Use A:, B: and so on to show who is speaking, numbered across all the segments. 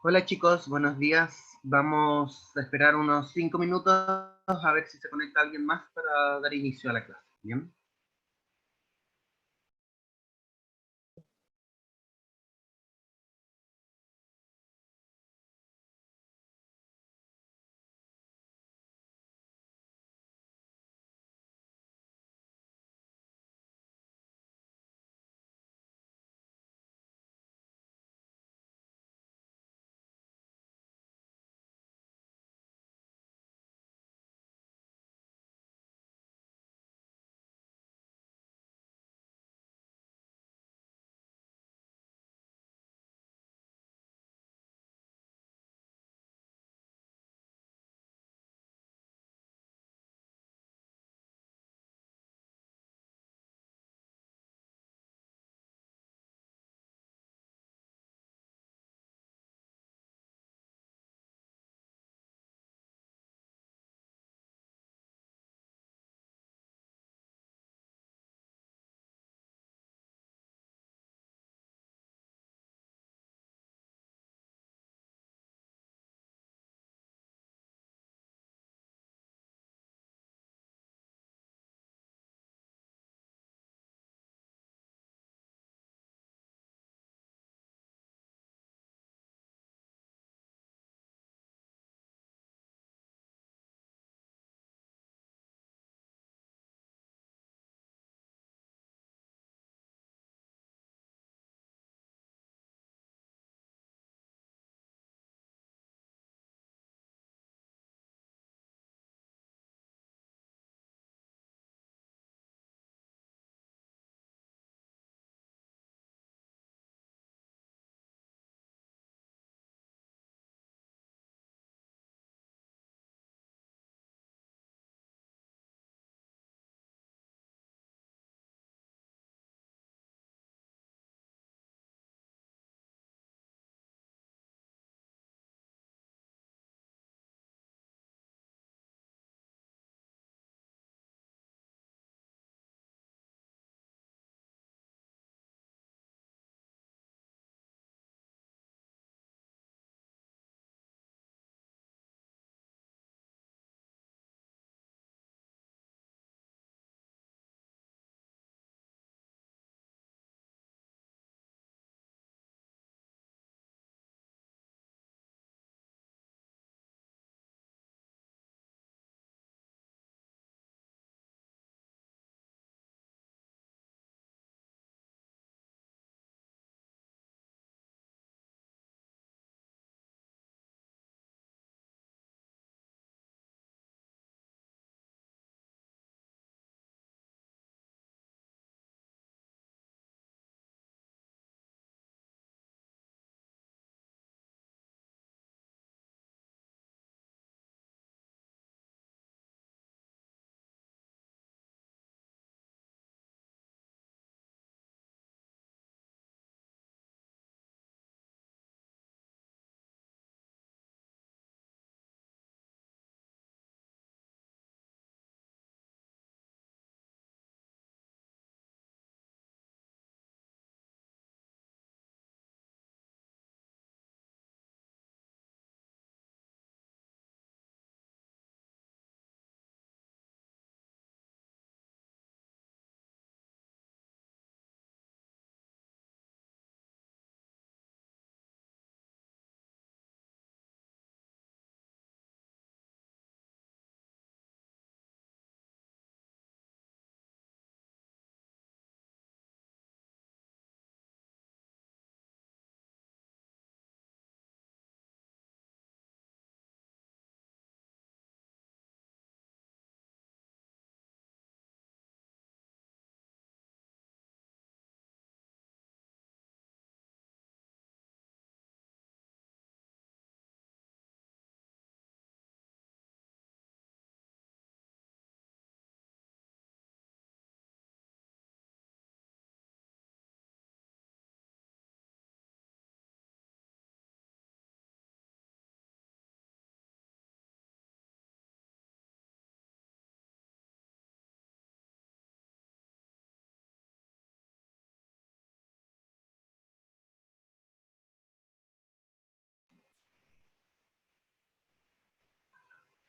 A: Hola chicos, buenos días. Vamos a esperar unos 5 minutos a ver si se conecta alguien más para dar inicio a la clase. ¿Bien?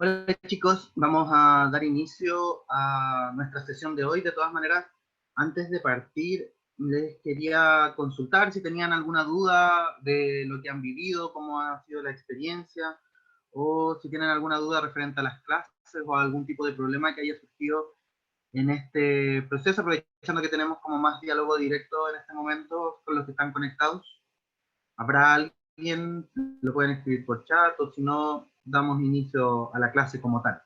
A: Hola chicos, vamos a dar inicio a nuestra sesión de hoy. De todas maneras, antes de partir, les quería consultar si tenían alguna duda de lo que han vivido, cómo ha sido la experiencia, o si tienen alguna duda referente a las clases o algún tipo de problema que haya surgido en este proceso, aprovechando que tenemos como más diálogo directo en este momento con los que están conectados. ¿Habrá alguien? Lo pueden escribir por chat, o si no, damos inicio a la clase como tal.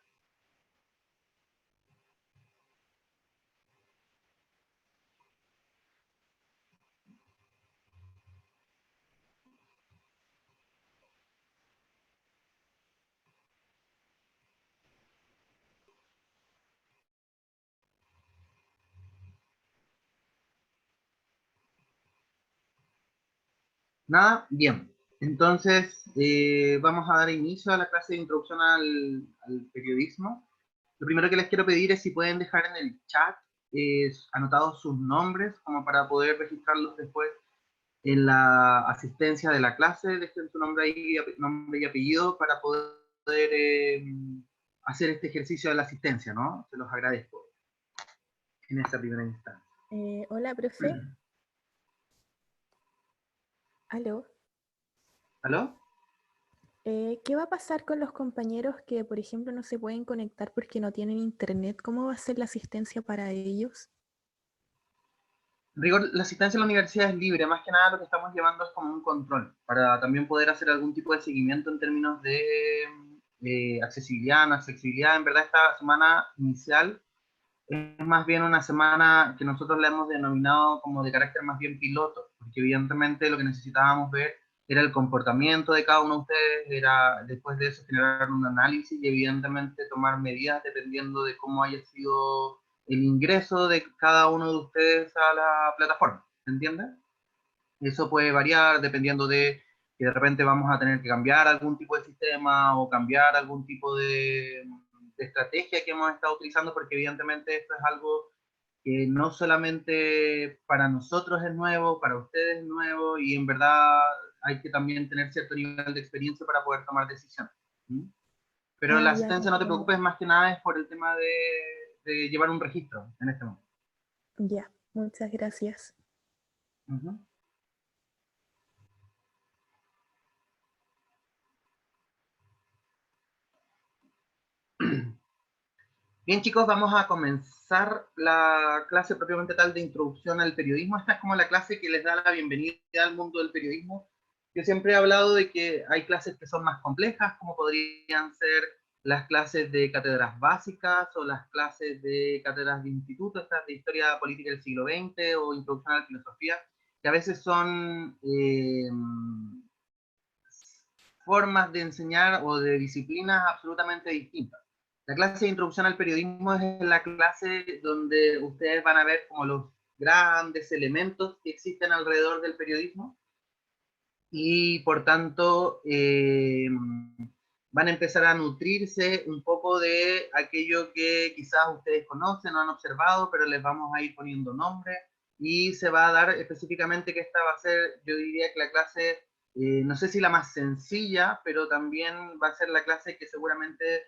A: Nada, bien. Entonces, vamos a dar inicio a la clase de introducción al periodismo. Lo primero que les quiero pedir es si pueden dejar en el chat anotados sus nombres, como para poder registrarlos después en la asistencia de la clase. Dejen su nombre ahí, nombre y apellido, para poder hacer este ejercicio de la asistencia, ¿no? Se los agradezco en esta primera instancia.
B: Hola, profe. ¿Aló?
A: ¿Aló?
B: ¿Qué va a pasar con los compañeros que, por ejemplo, no se pueden conectar porque no tienen internet? ¿Cómo va a ser la asistencia para ellos?
A: En rigor, la asistencia a la universidad es libre, más que nada lo que estamos llevando es como un control, para también poder hacer algún tipo de seguimiento en términos de accesibilidad, no accesibilidad. En verdad, esta semana inicial es más bien una semana que nosotros la hemos denominado como de carácter más bien piloto, porque evidentemente lo que necesitábamos ver era el comportamiento de cada uno de ustedes, era después de eso generar un análisis y evidentemente tomar medidas dependiendo de cómo haya sido el ingreso de cada uno de ustedes a la plataforma, ¿entiendes? Eso puede variar dependiendo de que de repente vamos a tener que cambiar algún tipo de sistema o cambiar algún tipo de estrategia que hemos estado utilizando, porque evidentemente esto es algo que no solamente para nosotros es nuevo, para ustedes es nuevo, y en verdad hay que también tener cierto nivel de experiencia para poder tomar decisiones. ¿Mm? Pero
B: Ah,
A: la
B: ya
A: asistencia, no te
B: comprendo.
A: preocupes, más que nada es por el tema de llevar un registro en este momento.
B: Ya, muchas gracias.
A: Ujú. Bien chicos, vamos a comenzar la clase propiamente tal de introducción al periodismo. Esta es como la clase que les da la bienvenida al mundo del periodismo. Yo siempre he hablado de que hay clases que son más complejas, como podrían ser las clases de cátedras básicas o las clases de cátedras de instituto, estas de historia política del siglo XX o introducción a la filosofía, que a veces son formas de enseñar o de disciplinas absolutamente distintas. La clase de introducción al periodismo es la clase donde ustedes van a ver como los grandes elementos que existen alrededor del periodismo, y por tanto van a empezar a nutrirse un poco de aquello que quizás ustedes conocen o han observado, pero les vamos a ir poniendo nombre, y se va a dar específicamente que esta va a ser, yo diría que la clase, no sé si la más sencilla, pero también va a ser la clase que seguramente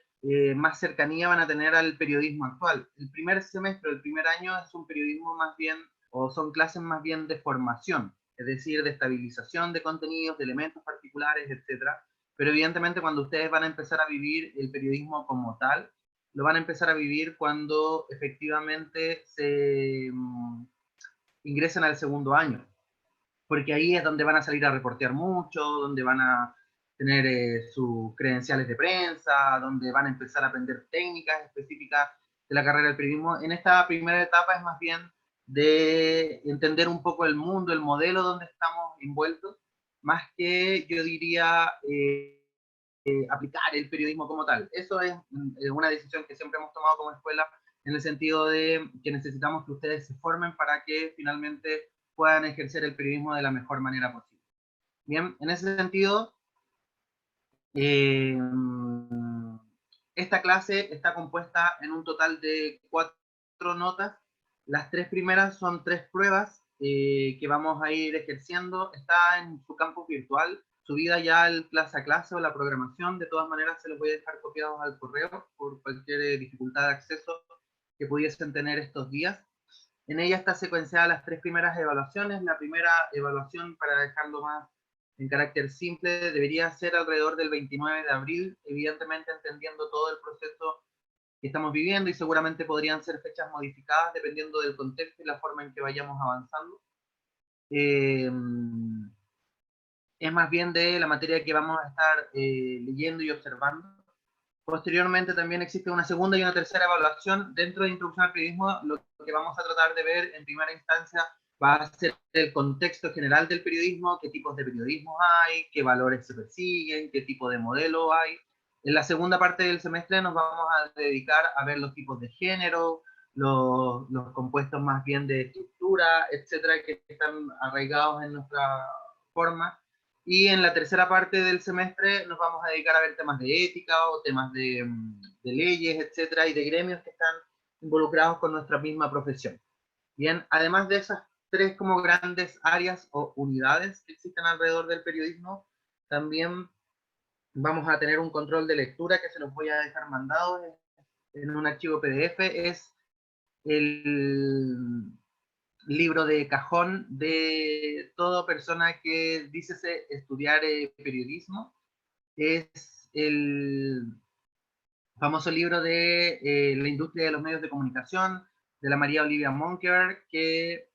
A: más cercanía van a tener al periodismo actual. El primer semestre, el primer año es un periodismo más bien, o son clases más bien de formación, es decir, de estabilización de contenidos, de elementos particulares, etcétera. Pero evidentemente cuando ustedes van a empezar a vivir el periodismo como tal, lo van a empezar a vivir cuando efectivamente se ingresen al segundo año, porque ahí es donde van a salir a reportear mucho, donde van a tener sus credenciales de prensa, donde van a empezar a aprender técnicas específicas de la carrera del periodismo. En esta primera etapa es más bien de entender un poco el mundo, el modelo donde estamos envueltos, más que yo diría aplicar el periodismo como tal. Eso es una decisión que siempre hemos tomado como escuela, en el sentido de que necesitamos que ustedes se formen para que finalmente puedan ejercer el periodismo de la mejor manera posible. Bien, en ese sentido, eh, esta clase está compuesta en un total de 4 notas. Las 3 primeras son 3 pruebas que vamos a ir ejerciendo. Está en su campus virtual. subida ya el clase a clase o la programación. De todas maneras, se los voy a dejar copiados al correo por cualquier dificultad de acceso que pudiesen tener estos días. En ella está secuenciada las 3 primeras evaluaciones. La primera evaluación, para dejarlo más en carácter simple, debería ser alrededor del 29 de abril, evidentemente entendiendo todo el proceso que estamos viviendo, y seguramente podrían ser fechas modificadas dependiendo del contexto y la forma en que vayamos avanzando. Es más bien de la materia que vamos a estar leyendo y observando. Posteriormente también existe una segunda y una tercera evaluación. Dentro de Introducción al Periodismo, lo que vamos a tratar de ver en primera instancia va a ser el contexto general del periodismo, qué tipos de periodismo hay, qué valores se persiguen, qué tipo de modelo hay. En la segunda parte del semestre nos vamos a dedicar a ver los tipos de género, los compuestos más bien de estructura, etcétera, que están arraigados en nuestra forma. Y en la tercera parte del semestre nos vamos a dedicar a ver temas de ética o temas de leyes, etcétera, y de gremios que están involucrados con nuestra misma profesión. Bien, además de esas 3 como grandes áreas o unidades que existen alrededor del periodismo, también vamos a tener un control de lectura que se los voy a dejar mandados en un archivo PDF. Es el libro de cajón de toda persona que dice estudiar periodismo. Es el famoso libro de la industria de los medios de comunicación, de la María Olivia Monker, que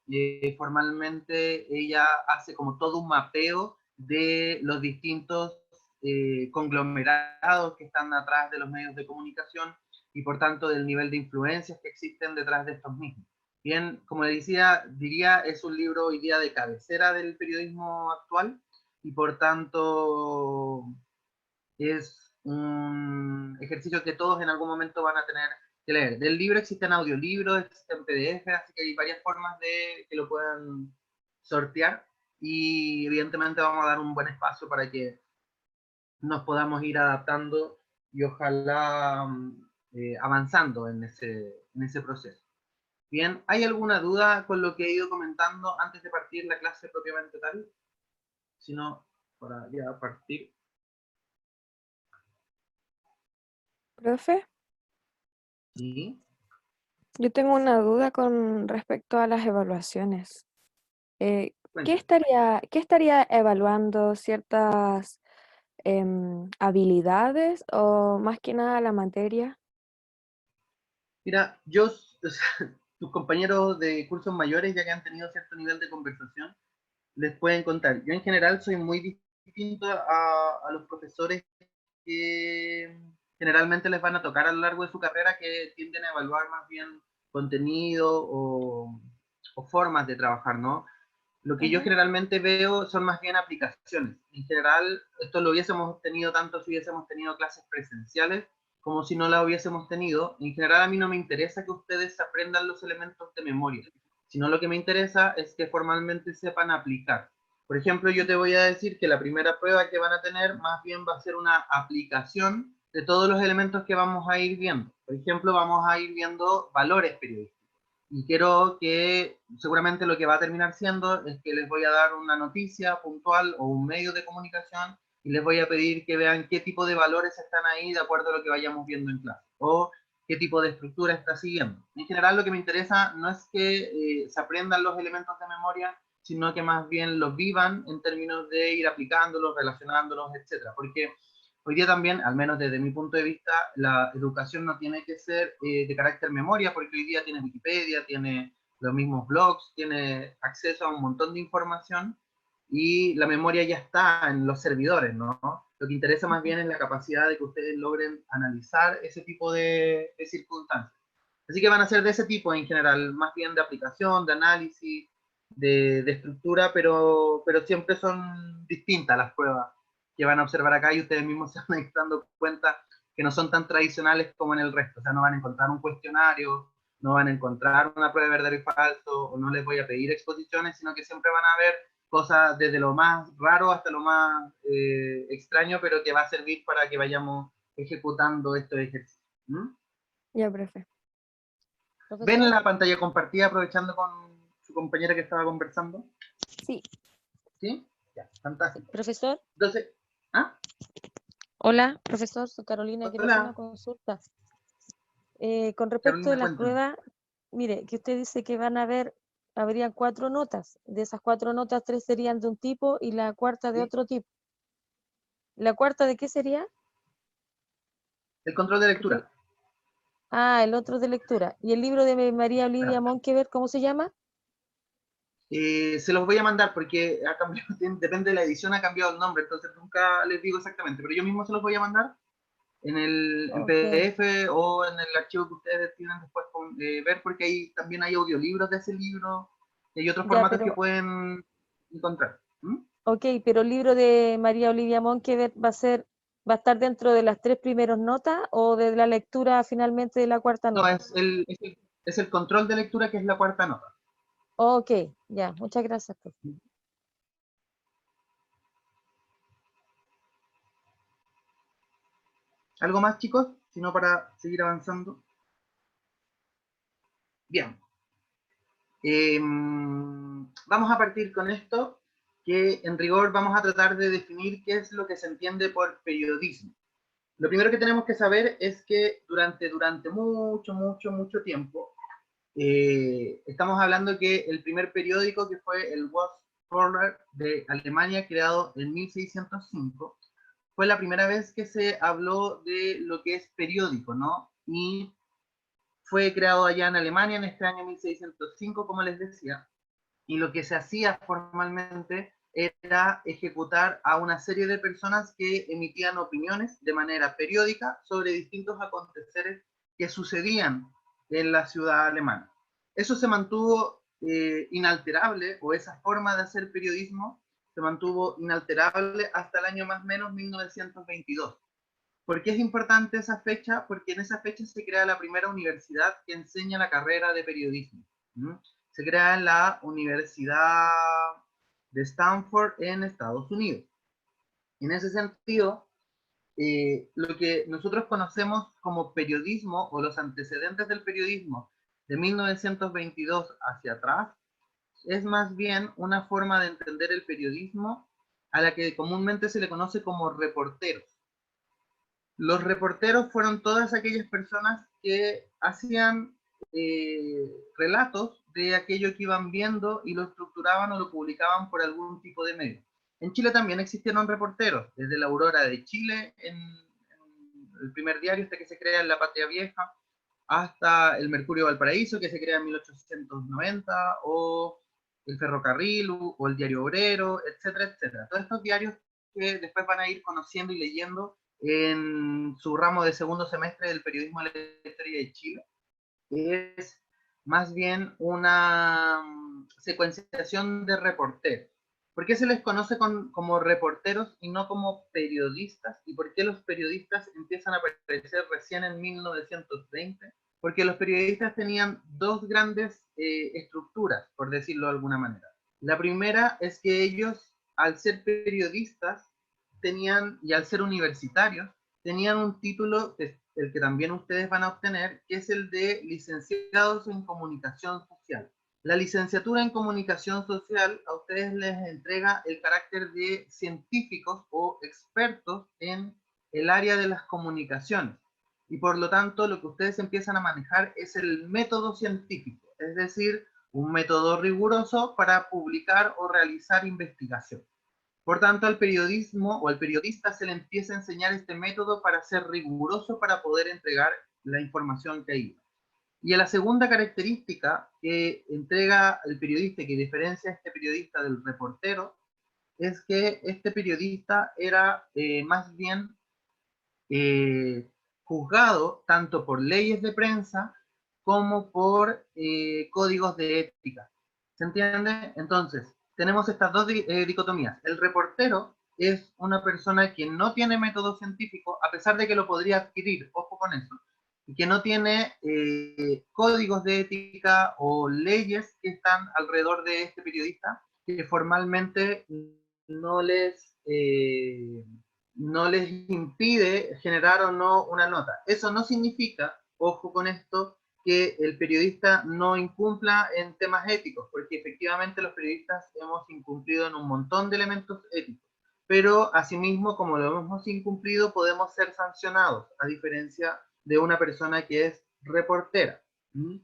A: formalmente ella hace como todo un mapeo de los distintos conglomerados que están atrás de los medios de comunicación y por tanto del nivel de influencias que existen detrás de estos mismos. Bien, como le decía, diría, es un libro hoy día de cabecera del periodismo actual y por tanto es un ejercicio que todos en algún momento van a tener que leer. Del libro existen audiolibros, existen PDF, así que hay varias formas de que lo puedan sortear y evidentemente vamos a dar un buen espacio para que nos podamos ir adaptando y ojalá avanzando en ese proceso. Bien, ¿hay alguna duda con lo que he ido comentando antes de partir la clase propiamente tal? Si no, para ya partir.
C: Profe,
A: Sí,
C: yo tengo una duda con respecto a las evaluaciones.
A: cuéntame.
C: Qué estaría evaluando ciertas habilidades o más que nada la materia?
A: Mira, yo, o sea, tus compañeros de cursos mayores, ya que han tenido cierto nivel de conversación, les pueden contar. Yo en general soy muy distinto a los profesores que generalmente les van a tocar a lo largo de su carrera, que tienden a evaluar más bien contenido o formas de trabajar, ¿no? Lo que yo
C: Ujú.
A: generalmente veo son más bien aplicaciones. En general, esto lo hubiésemos tenido tanto si hubiésemos tenido clases presenciales como si no la hubiésemos tenido. En general, a mí no me interesa que ustedes aprendan los elementos de memoria, sino lo que me interesa es que formalmente sepan aplicar. Por ejemplo, yo te voy a decir que la primera prueba que van a tener más bien va a ser una aplicación de todos los elementos que vamos a ir viendo. Por ejemplo, vamos a ir viendo valores periodísticos. Y quiero que, seguramente lo que va a terminar siendo es que les voy a dar una noticia puntual o un medio de comunicación y les voy a pedir que vean qué tipo de valores están ahí de acuerdo a lo que vayamos viendo en clase o qué tipo de estructura está siguiendo. En general lo que me interesa no es que se aprendan los elementos de memoria, sino que más bien los vivan en términos de ir aplicándolos, relacionándolos, etcétera. Porque hoy día también, al menos desde mi punto de vista, la educación no tiene que ser de carácter memoria, porque hoy día tiene Wikipedia, tiene los mismos blogs, tiene acceso a un montón de información y la memoria ya está en los servidores, ¿no? Lo que interesa más bien es la capacidad de que ustedes logren analizar ese tipo de circunstancias. Así que van a ser de ese tipo en general, más bien de aplicación, de análisis, de estructura, pero siempre son distintas las pruebas que van a observar acá y ustedes mismos se van a ir dando cuenta que no son tan tradicionales como en el resto. O sea, no van a encontrar un cuestionario, no van a encontrar una prueba de verdadero y falso, o no les voy a pedir exposiciones, sino que siempre van a ver cosas desde lo más raro hasta lo más extraño, pero que va a servir para que vayamos ejecutando estos ejercicios. ¿Mm?
C: Ya, profe.
A: ¿Ven
C: Profesora.
A: la pantalla compartida aprovechando con su compañera que estaba conversando?
C: Sí,
A: ¿Sí? Ya, fantástico.
D: Profesor,
A: Entonces, ¿ah?
D: hola, profesor, soy Carolina, quiero hacer una
A: Hola,
D: consulta. Con respecto de
A: Carolina,
D: las
A: cuéntame.
D: pruebas, mire, que usted dice que habrían 4 notas. De esas 4 notas, 3 serían de un tipo y la cuarta de
A: ¿Sí?
D: otro tipo. ¿La cuarta de qué sería?
A: El control de
D: Porque,
A: lectura.
D: el otro de lectura. ¿Y el libro de María Olivia
A: Claro.
D: Monkever, cómo se llama?
A: Se los voy a mandar porque ha cambiado, depende de la edición, ha cambiado el nombre, entonces nunca les digo exactamente, pero yo mismo se los voy a mandar en
D: Ok,
A: PDF o en el archivo que ustedes tienen después ver, porque ahí también hay audiolibros de ese libro y hay otros
D: ya,
A: formatos que
D: pero,
A: pueden encontrar. ¿Mm?
D: ok, pero el libro de María Olivia Monkever va a estar dentro de las 3 primeras notas o de la lectura finalmente de la cuarta
A: No,
D: nota.
A: es el control de lectura, que es la cuarta nota.
D: Ok, ya, muchas gracias, profe.
A: ¿Algo más, chicos? Si no, para seguir avanzando. Bien. Vamos a partir con esto, que en rigor vamos a tratar de definir qué es lo que se entiende por periodismo. Lo primero que tenemos que saber es que durante mucho tiempo, estamos hablando que el primer periódico, que fue el Volksblätter de Alemania, creado en 1605, fue la primera vez que se habló de lo que es periódico, ¿no? Y fue creado allá en Alemania en este año 1605, como les decía, y lo que se hacía formalmente era ejecutar a una serie de personas que emitían opiniones de manera periódica sobre distintos aconteceres que sucedían en la ciudad alemana. Eso se mantuvo inalterable, o esa forma de hacer periodismo se mantuvo inalterable hasta el año más o menos 1922. ¿Por qué es importante esa fecha? Porque en esa fecha se crea la primera universidad que enseña la carrera de periodismo. ¿Mm? Se crea en la Universidad de Stanford en Estados Unidos. En ese sentido, lo que nosotros conocemos como periodismo o los antecedentes del periodismo de 1922 hacia atrás es más bien una forma de entender el periodismo a la que comúnmente se le conoce como reporteros. Los reporteros fueron todas aquellas personas que hacían relatos de aquello que iban viendo y lo estructuraban o lo publicaban por algún tipo de medio. En Chile también existieron reporteros, desde la Aurora de Chile, en el primer diario este que se crea en la Patria Vieja, hasta el Mercurio Valparaíso, que se crea en 1890, o el Ferrocarril, o el Diario Obrero, etcétera, etcétera. Todos estos diarios que después van a ir conociendo y leyendo en su ramo de segundo semestre del periodismo de la historia de Chile, es más bien una secuenciación de reporteros. ¿Por qué se les conoce como reporteros y no como periodistas? ¿Y por qué los periodistas empiezan a aparecer recién en 1920? Porque los periodistas tenían dos grandes estructuras, por decirlo de alguna manera. La primera es que ellos, al ser periodistas, tenían, y al ser universitarios, tenían un título, el que también ustedes van a obtener, que es el de licenciados en comunicación social. La licenciatura en comunicación social a ustedes les entrega el carácter de científicos o expertos en el área de las comunicaciones. Y por lo tanto, lo que ustedes empiezan a manejar es el método científico, es decir, un método riguroso para publicar o realizar investigación. Por tanto, al periodismo o al periodista se le empieza a enseñar este método para ser riguroso para poder entregar la información que hay. Y la segunda característica que entrega el periodista, que diferencia a este periodista del reportero, es que este periodista era más bien juzgado tanto por leyes de prensa como por códigos de ética. ¿Se entiende? Entonces, tenemos estas dos dicotomías. El reportero es una persona que no tiene método científico, a pesar de que lo podría adquirir, ojo con eso, y que no tiene códigos de ética o leyes que están alrededor de este periodista, que formalmente no les, no les impide generar o no una nota. Eso no significa, ojo con esto, que el periodista no incumpla en temas éticos, porque efectivamente los periodistas hemos incumplido en un montón de elementos éticos, pero asimismo, como lo hemos incumplido, podemos ser sancionados, a diferencia de una persona que es reportera. ¿Mm?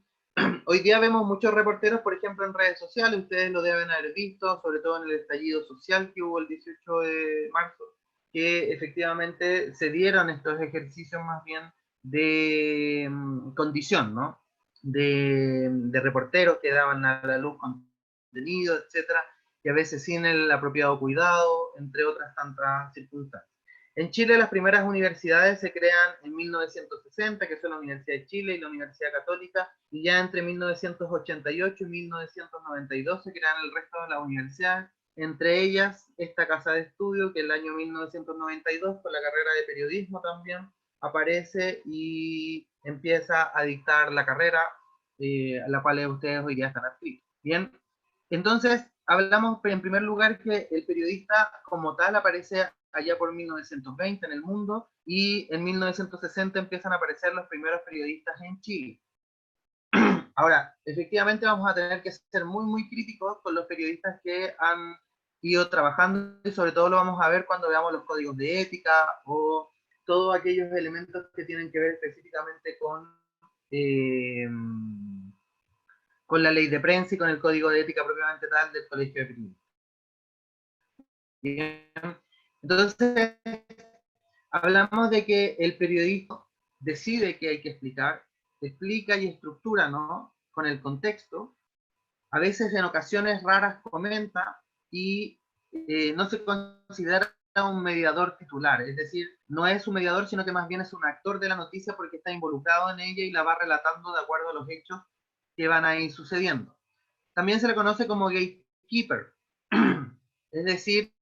A: Hoy día vemos muchos reporteros, por ejemplo, en redes sociales, ustedes lo deben haber visto, sobre todo en el estallido social que hubo el 18 de marzo, que efectivamente se dieron estos ejercicios más bien de condición, ¿no? De reporteros que daban a la luz contenido, etcétera, y a veces sin el apropiado cuidado, entre otras tantas circunstancias. En Chile las primeras universidades se crean en 1960, que son la Universidad de Chile y la Universidad Católica, y ya entre 1988 y 1992 se crean el resto de las universidades, entre ellas esta casa de estudio que el año 1992 con la carrera de periodismo también aparece y empieza a dictar la carrera a la cual ustedes hoy día están adscritos. Bien, entonces hablamos en primer lugar que el periodista como tal aparece allá por 1920 en el mundo, y en 1960 empiezan a aparecer los primeros periodistas en Chile. Ahora, efectivamente vamos a tener que ser muy, muy críticos con los periodistas que han ido trabajando, y sobre todo lo vamos a ver cuando veamos los códigos de ética o todos aquellos elementos que tienen que ver específicamente eh, con la ley de prensa y con el código de ética propiamente tal del Colegio de Periodistas. Bien. Entonces, hablamos de que el periodista decide qué hay que explicar, explica y estructura, ¿no? Con el contexto. A veces, en ocasiones raras, comenta y no se considera un mediador titular, es decir, no es un mediador, sino que más bien es un actor de la noticia porque está involucrado en ella y la va relatando de acuerdo a los hechos que van a ir sucediendo. También se le conoce como gatekeeper, es decir,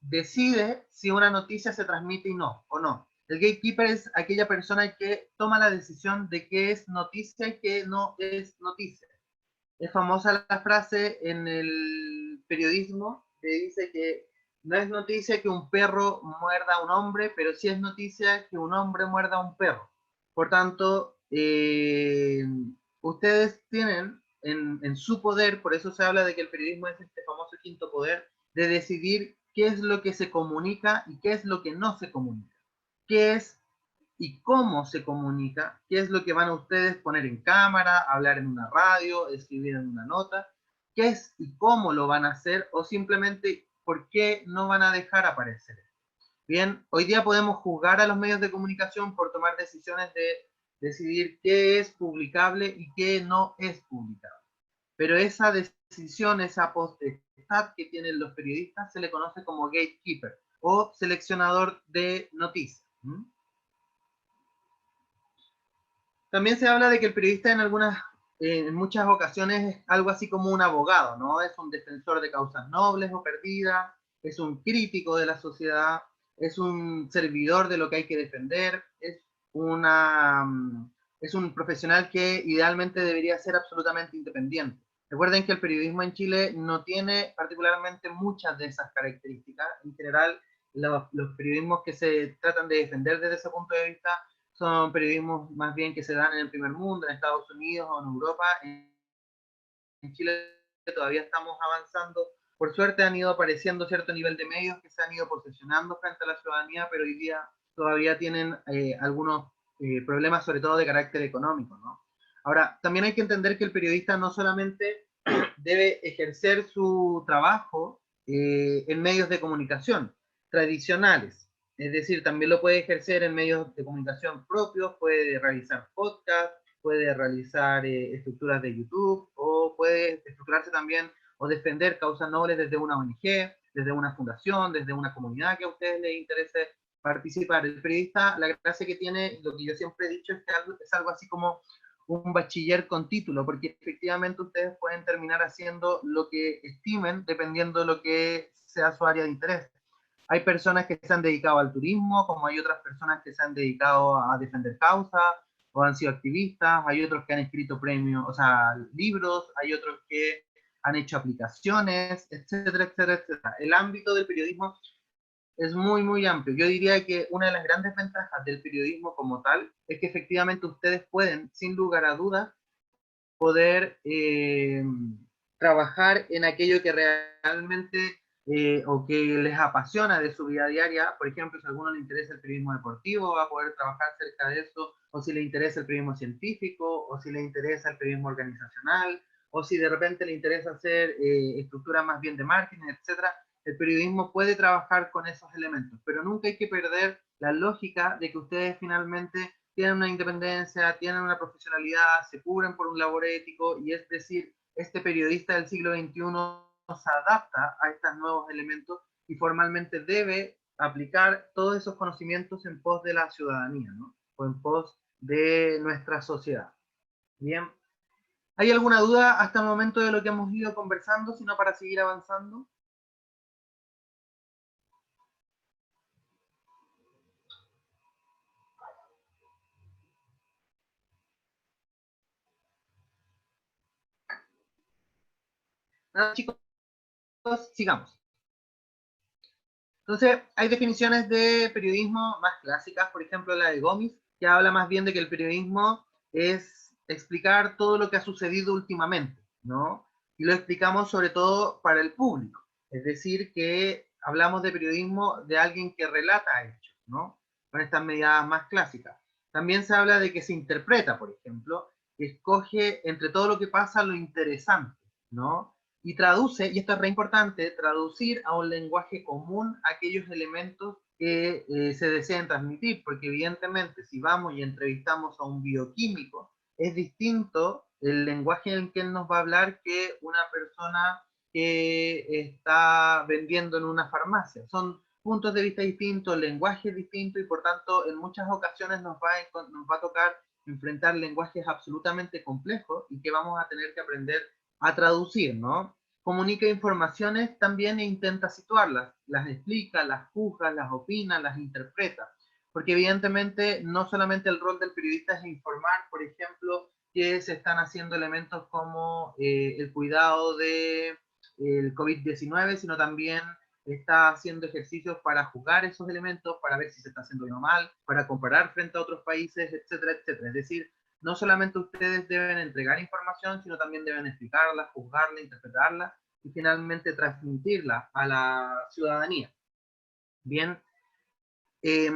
A: decide si una noticia se transmite y no, o no. El gatekeeper es aquella persona que toma la decisión de qué es noticia y qué no es noticia. Es famosa la frase en el periodismo que dice que no es noticia que un perro muerda a un hombre, pero sí es noticia que un hombre muerda a un perro. Por tanto, ustedes tienen en su poder, por eso se habla de que el periodismo es este famoso quinto poder, de decidir qué es lo que se comunica y qué es lo que no se comunica. Qué es y cómo se comunica, qué es lo que van a ustedes poner en cámara, hablar en una radio, escribir en una nota, qué es y cómo lo van a hacer, o simplemente por qué no van a dejar aparecer. Bien, hoy día podemos juzgar a los medios de comunicación por tomar decisiones de decidir qué es publicable y qué no es publicable. Pero esa decisión, esa potestad que tienen los periodistas se le conoce como gatekeeper o seleccionador de noticias. También se habla de que el periodista en muchas ocasiones es algo así como un abogado, ¿no? Es un defensor de causas nobles o perdidas, es un crítico de la sociedad, es un servidor de lo que hay que defender, es un profesional que idealmente debería ser absolutamente independiente. Recuerden que el periodismo en Chile no tiene particularmente muchas de esas características. En general, los periodismos que se tratan de defender desde ese punto de vista son periodismos más bien que se dan en el primer mundo, en Estados Unidos o en Europa. En Chile todavía estamos avanzando. Por suerte han ido apareciendo cierto nivel de medios que se han ido posicionando frente a la ciudadanía, pero hoy día todavía tienen algunos problemas, sobre todo de carácter económico, ¿no? Ahora, también hay que entender que el periodista no solamente debe ejercer su trabajo en medios de comunicación tradicionales, es decir, también lo puede ejercer en medios de comunicación propios, puede realizar podcasts, puede realizar estructuras de YouTube, o puede estructurarse también o defender causas nobles desde una ONG, desde una fundación, desde una comunidad que a ustedes les interese participar. El periodista, la gracia que tiene, lo que yo siempre he dicho, es que es algo así como un bachiller con título, porque efectivamente ustedes pueden terminar haciendo lo que estimen dependiendo de lo que sea su área de interés. Hay personas que se han dedicado al turismo, como hay otras personas que se han dedicado a defender causas o han sido activistas, hay otros que han escrito premios, o sea, libros, hay otros que han hecho aplicaciones, etcétera, etcétera, etcétera. El ámbito del periodismo es muy, muy amplio. Yo diría que una de las grandes ventajas del periodismo como tal es que efectivamente ustedes pueden, sin lugar a dudas, poder trabajar en aquello que realmente o que les apasiona de su vida diaria. Por ejemplo, si a alguno le interesa el periodismo deportivo, va a poder trabajar cerca de eso, o si le interesa el periodismo científico, o si le interesa el periodismo organizacional, o si de repente le interesa hacer estructuras más bien de marketing, etcétera. El periodismo puede trabajar con esos elementos, pero nunca hay que perder la lógica de que ustedes finalmente tienen una independencia, tienen una profesionalidad, se cubren por un labor ético, y es decir, este periodista del siglo XXI se adapta a estos nuevos elementos y formalmente debe aplicar todos esos conocimientos en pos de la ciudadanía, ¿no? O en pos de nuestra sociedad. Bien, ¿hay alguna duda hasta el momento de lo que hemos ido conversando, sino para seguir avanzando? Nada, chicos, sigamos. Entonces, hay definiciones de periodismo más clásicas, por ejemplo, la de Gomis, que habla más bien de que el periodismo es explicar todo lo que ha sucedido últimamente, ¿no? Y lo explicamos sobre todo para el público, es decir, que hablamos de periodismo de alguien que relata hechos, ¿no? Con estas medidas más clásicas. También se habla de que se interpreta, por ejemplo, que escoge entre todo lo que pasa lo interesante, ¿no? Y traduce, y esto es re importante, traducir a un lenguaje común aquellos elementos que se desean transmitir, porque evidentemente si vamos y entrevistamos a un bioquímico, es distinto el lenguaje en el que él nos va a hablar que una persona que está vendiendo en una farmacia. Son puntos de vista distintos, lenguajes distintos, y por tanto en muchas ocasiones nos va a tocar enfrentar lenguajes absolutamente complejos y que vamos a tener que aprender a traducir, ¿no? Comunica informaciones también e intenta situarlas, las explica, las juzga, las opina, las interpreta. Porque evidentemente no solamente el rol del periodista es informar, por ejemplo, que se están haciendo elementos como el cuidado del COVID-19, sino también está haciendo ejercicios para juzgar esos elementos, para ver si se está haciendo bien o mal, para comparar frente a otros países, etcétera, etcétera. Es decir, no solamente ustedes deben entregar información, sino también deben explicarla, juzgarla, interpretarla y finalmente transmitirla a la ciudadanía. Bien, eh,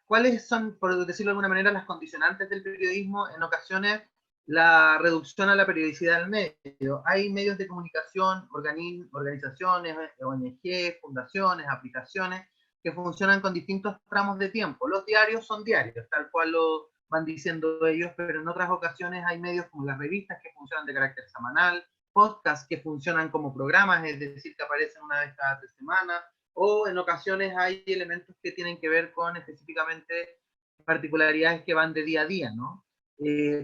A: ¿cuáles son, por decirlo de alguna manera, las condicionantes del periodismo? En ocasiones, la reducción a la periodicidad del medio. Hay medios de comunicación, organizaciones, ONG, fundaciones, aplicaciones, que funcionan con distintos tramos de tiempo. Los diarios son diarios, tal cual lo van diciendo ellos, pero en otras ocasiones hay medios como las revistas que funcionan de carácter semanal, podcasts que funcionan como programas, es decir, que aparecen una vez cada 3 semanas, o en ocasiones hay elementos que tienen que ver con específicamente particularidades que van de día a día, ¿no?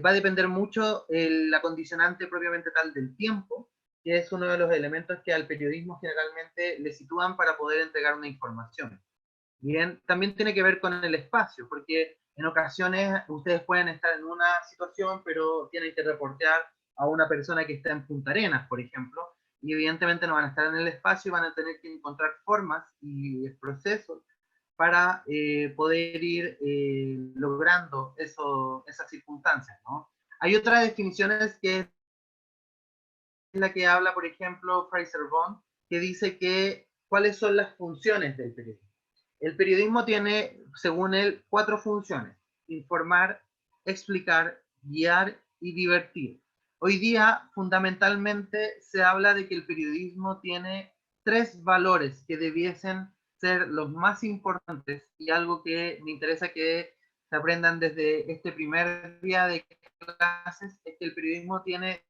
A: Va a depender mucho la condicionante propiamente tal del tiempo, que es uno de los elementos que al periodismo generalmente le sitúan para poder entregar una información. Bien, también tiene que ver con el espacio, porque en ocasiones ustedes pueden estar en una situación, pero tienen que reportear a una persona que está en Punta Arenas, por ejemplo, y evidentemente no van a estar en el espacio y van a tener que encontrar formas y procesos para poder ir logrando esas circunstancias, ¿no? Hay otras definiciones que es la que habla, por ejemplo, Fraser Bond, que dice que cuáles son las funciones del periodismo. El periodismo tiene, según él, 4 funciones: informar, explicar, guiar y divertir. Hoy día, fundamentalmente, se habla de que el periodismo tiene 3 valores que debiesen ser los más importantes, y algo que me interesa que se aprendan desde este primer día de clases es que el periodismo tiene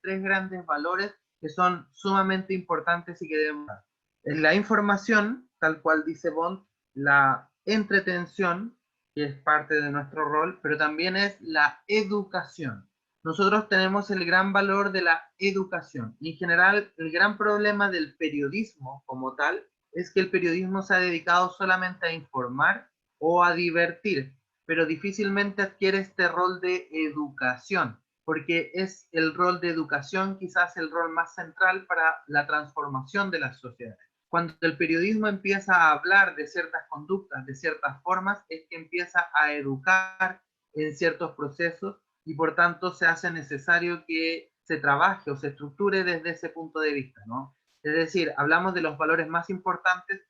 A: 3 grandes valores que son sumamente importantes y que debemos dar. Es la información, tal cual dice Bond, la entretención, que es parte de nuestro rol, pero también es la educación. Nosotros tenemos el gran valor de la educación. Y en general, el gran problema del periodismo como tal es que el periodismo se ha dedicado solamente a informar o a divertir, pero difícilmente adquiere este rol de educación, porque es el rol de educación quizás el rol más central para la transformación de las sociedades. Cuando el periodismo empieza a hablar de ciertas conductas, de ciertas formas, es que empieza a educar en ciertos procesos y por tanto se hace necesario que se trabaje o se estructure desde ese punto de vista, ¿no? Es decir, hablamos de los valores más importantes: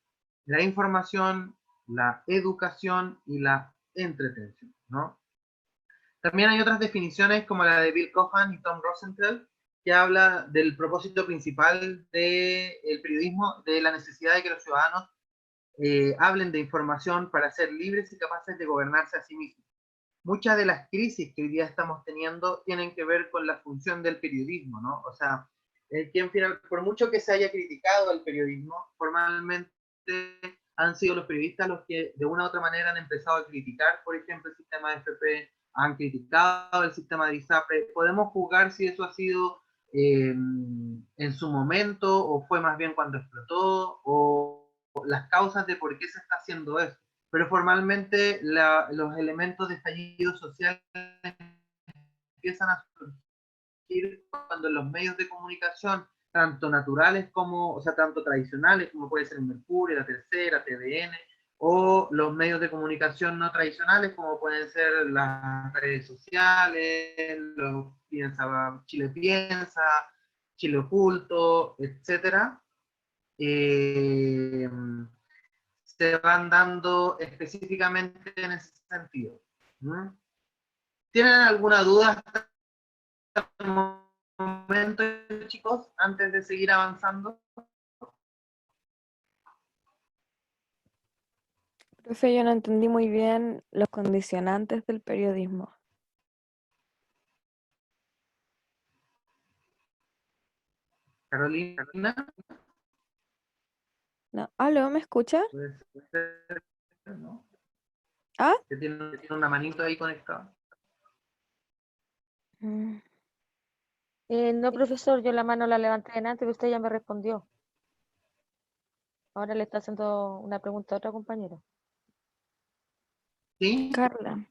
A: la información, la educación y la entretención, ¿no? También hay otras definiciones como la de Bill Cohan y Tom Rosenthal, que habla del propósito principal del periodismo, de la necesidad de que los ciudadanos hablen de información para ser libres y capaces de gobernarse a sí mismos. Muchas de las crisis que hoy día estamos teniendo tienen que ver con la función del periodismo, ¿no? O sea, por mucho que se haya criticado al periodismo, formalmente han sido los periodistas los que de una u otra manera han empezado a criticar, por ejemplo, el sistema de FP, han criticado el sistema de ISAPRE. Podemos juzgar si eso ha sido en su momento o fue más bien cuando explotó, o las causas de por qué se está haciendo eso. Pero formalmente los elementos de estallido social empiezan a surgir cuando los medios de comunicación, tanto naturales como, o sea, tanto tradicionales como puede ser Mercurio, La Tercera, TVN, o los medios de comunicación no tradicionales como pueden ser las redes sociales, Chile Piensa, Chile Oculto, etcétera, se van dando específicamente en ese sentido. ¿Mm? ¿Tienen alguna duda hasta el momento, chicos, antes de seguir avanzando?
C: Profe, yo no entendí muy bien los condicionantes del periodismo.
A: Carolina,
C: No, ¿aló, me escucha?
A: puede ser, ¿no?
C: ¿Ah?
A: Que tiene una manito ahí conectada.
C: Mm.
D: No, profesor, yo la mano la levanté delante, pero usted ya me respondió. Ahora le está haciendo una pregunta a otra compañera.
A: ¿Sí?
C: Carla,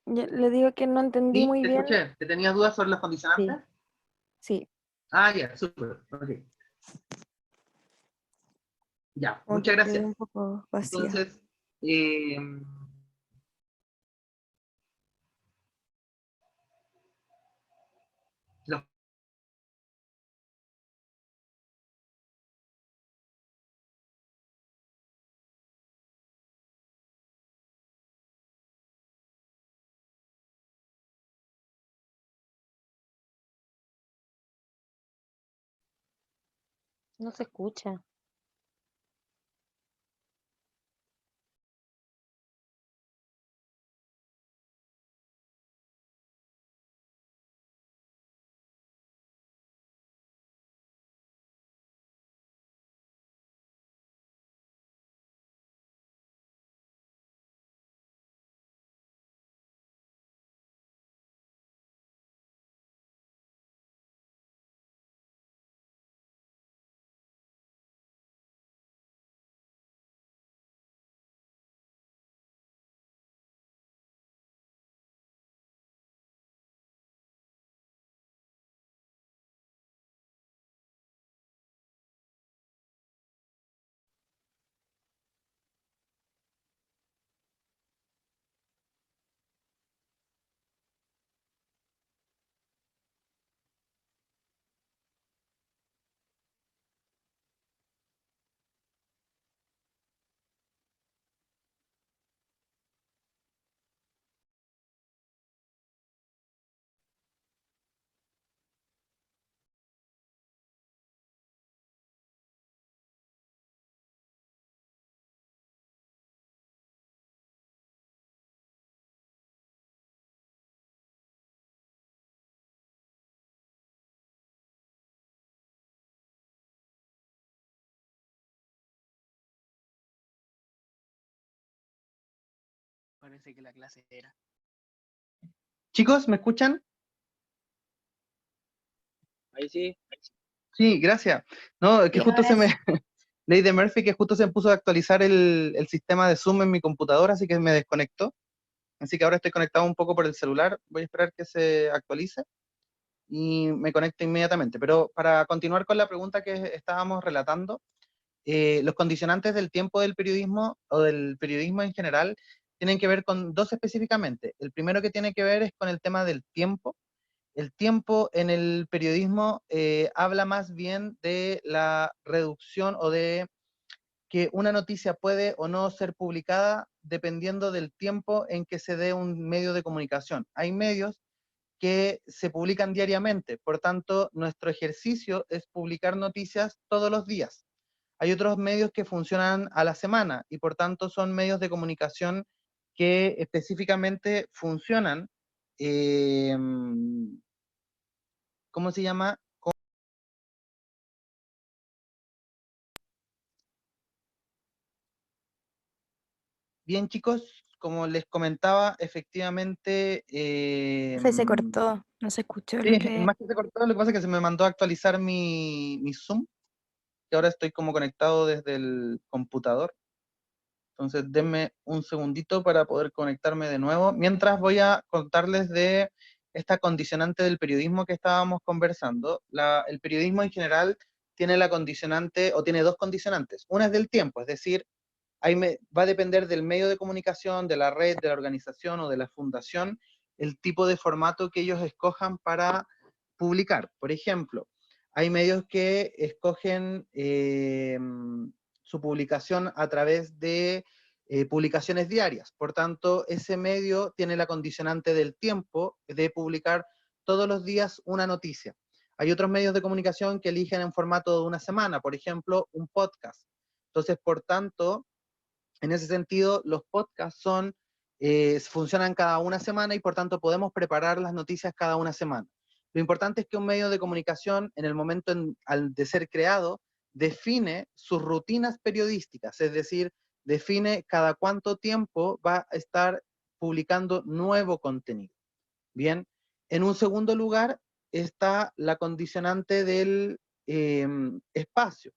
C: le digo que no entendí
A: ¿Sí?
C: muy
A: ¿Te
C: bien.
A: escuché? ¿Te tenías dudas sobre los
C: Sí,
A: condicionantes?
C: sí,
A: Ah, ya, súper. Ok. Ya,
C: como
A: muchas
C: que quedé
A: gracias.
C: un poco vacía.
A: Entonces, eh, los
D: No se escucha.
E: Parece que la clase era.
A: chicos, ¿me escuchan?
E: Ahí sí.
A: Sí, gracias. No, es que
C: Y
A: justo
C: ahora
A: se me,
C: sí.
A: Ley de Murphy, que justo se puso a actualizar el sistema de Zoom en mi computadora, así que me desconectó. Así que ahora estoy conectado un poco por el celular. Voy a esperar que se actualice y me conecto inmediatamente. Pero para continuar con la pregunta que estábamos relatando, los condicionantes del tiempo del periodismo, o del periodismo en general, tienen que ver con dos específicamente. El primero que tiene que ver es con el tema del tiempo. El tiempo en el periodismo habla más bien de la reducción o de que una noticia puede o no ser publicada dependiendo del tiempo en que se dé un medio de comunicación. Hay medios que se publican diariamente, por tanto, nuestro ejercicio es publicar noticias todos los días. Hay otros medios que funcionan a la semana y por tanto son medios de comunicación que específicamente funcionan, ¿cómo se llama? Bien, chicos, como les comentaba, efectivamente,
F: Se cortó, no se escuchó
A: sí,
F: lo que...
A: más que se cortó, lo que pasa es que se me mandó a actualizar mi Zoom, que ahora estoy como conectado desde el computador. Entonces, denme un segundito para poder conectarme de nuevo. Mientras voy a contarles de esta condicionante del periodismo que estábamos conversando. El periodismo en general tiene la condicionante, o tiene dos condicionantes. Una es del tiempo, es decir, va a depender del medio de comunicación, de la red, de la organización o de la fundación, el tipo de formato que ellos escojan para publicar. Por ejemplo, hay medios que escogen su publicación a través de publicaciones diarias. Por tanto, ese medio tiene la condicionante del tiempo de publicar todos los días una noticia. Hay otros medios de comunicación que eligen en formato de una semana, por ejemplo, un podcast. Entonces, por tanto, en ese sentido, los podcasts funcionan cada una semana y por tanto podemos preparar las noticias cada una semana. Lo importante es que un medio de comunicación, en el momento de ser creado, define sus rutinas periodísticas, es decir, define cada cuánto tiempo va a estar publicando nuevo contenido. Bien, en un segundo lugar está la condicionante del espacio,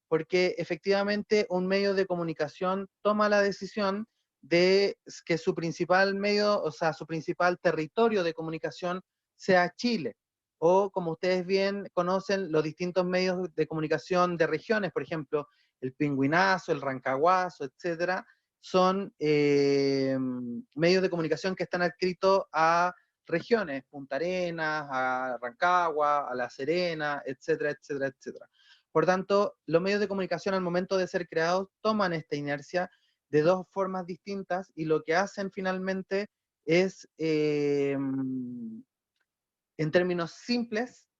A: porque efectivamente un medio de comunicación toma la decisión de que su principal medio, o sea, su principal territorio de comunicación sea Chile, o como ustedes bien conocen, los distintos medios de comunicación de regiones, por ejemplo, el Pingüinazo, el Rancaguazo, etcétera, son medios de comunicación que están adscritos a regiones, Punta Arenas, a Rancagua, a La Serena, etcétera, etcétera, etcétera. Por tanto, los medios de comunicación al momento de ser creados toman esta inercia de dos formas distintas y lo que hacen finalmente es, en términos simples,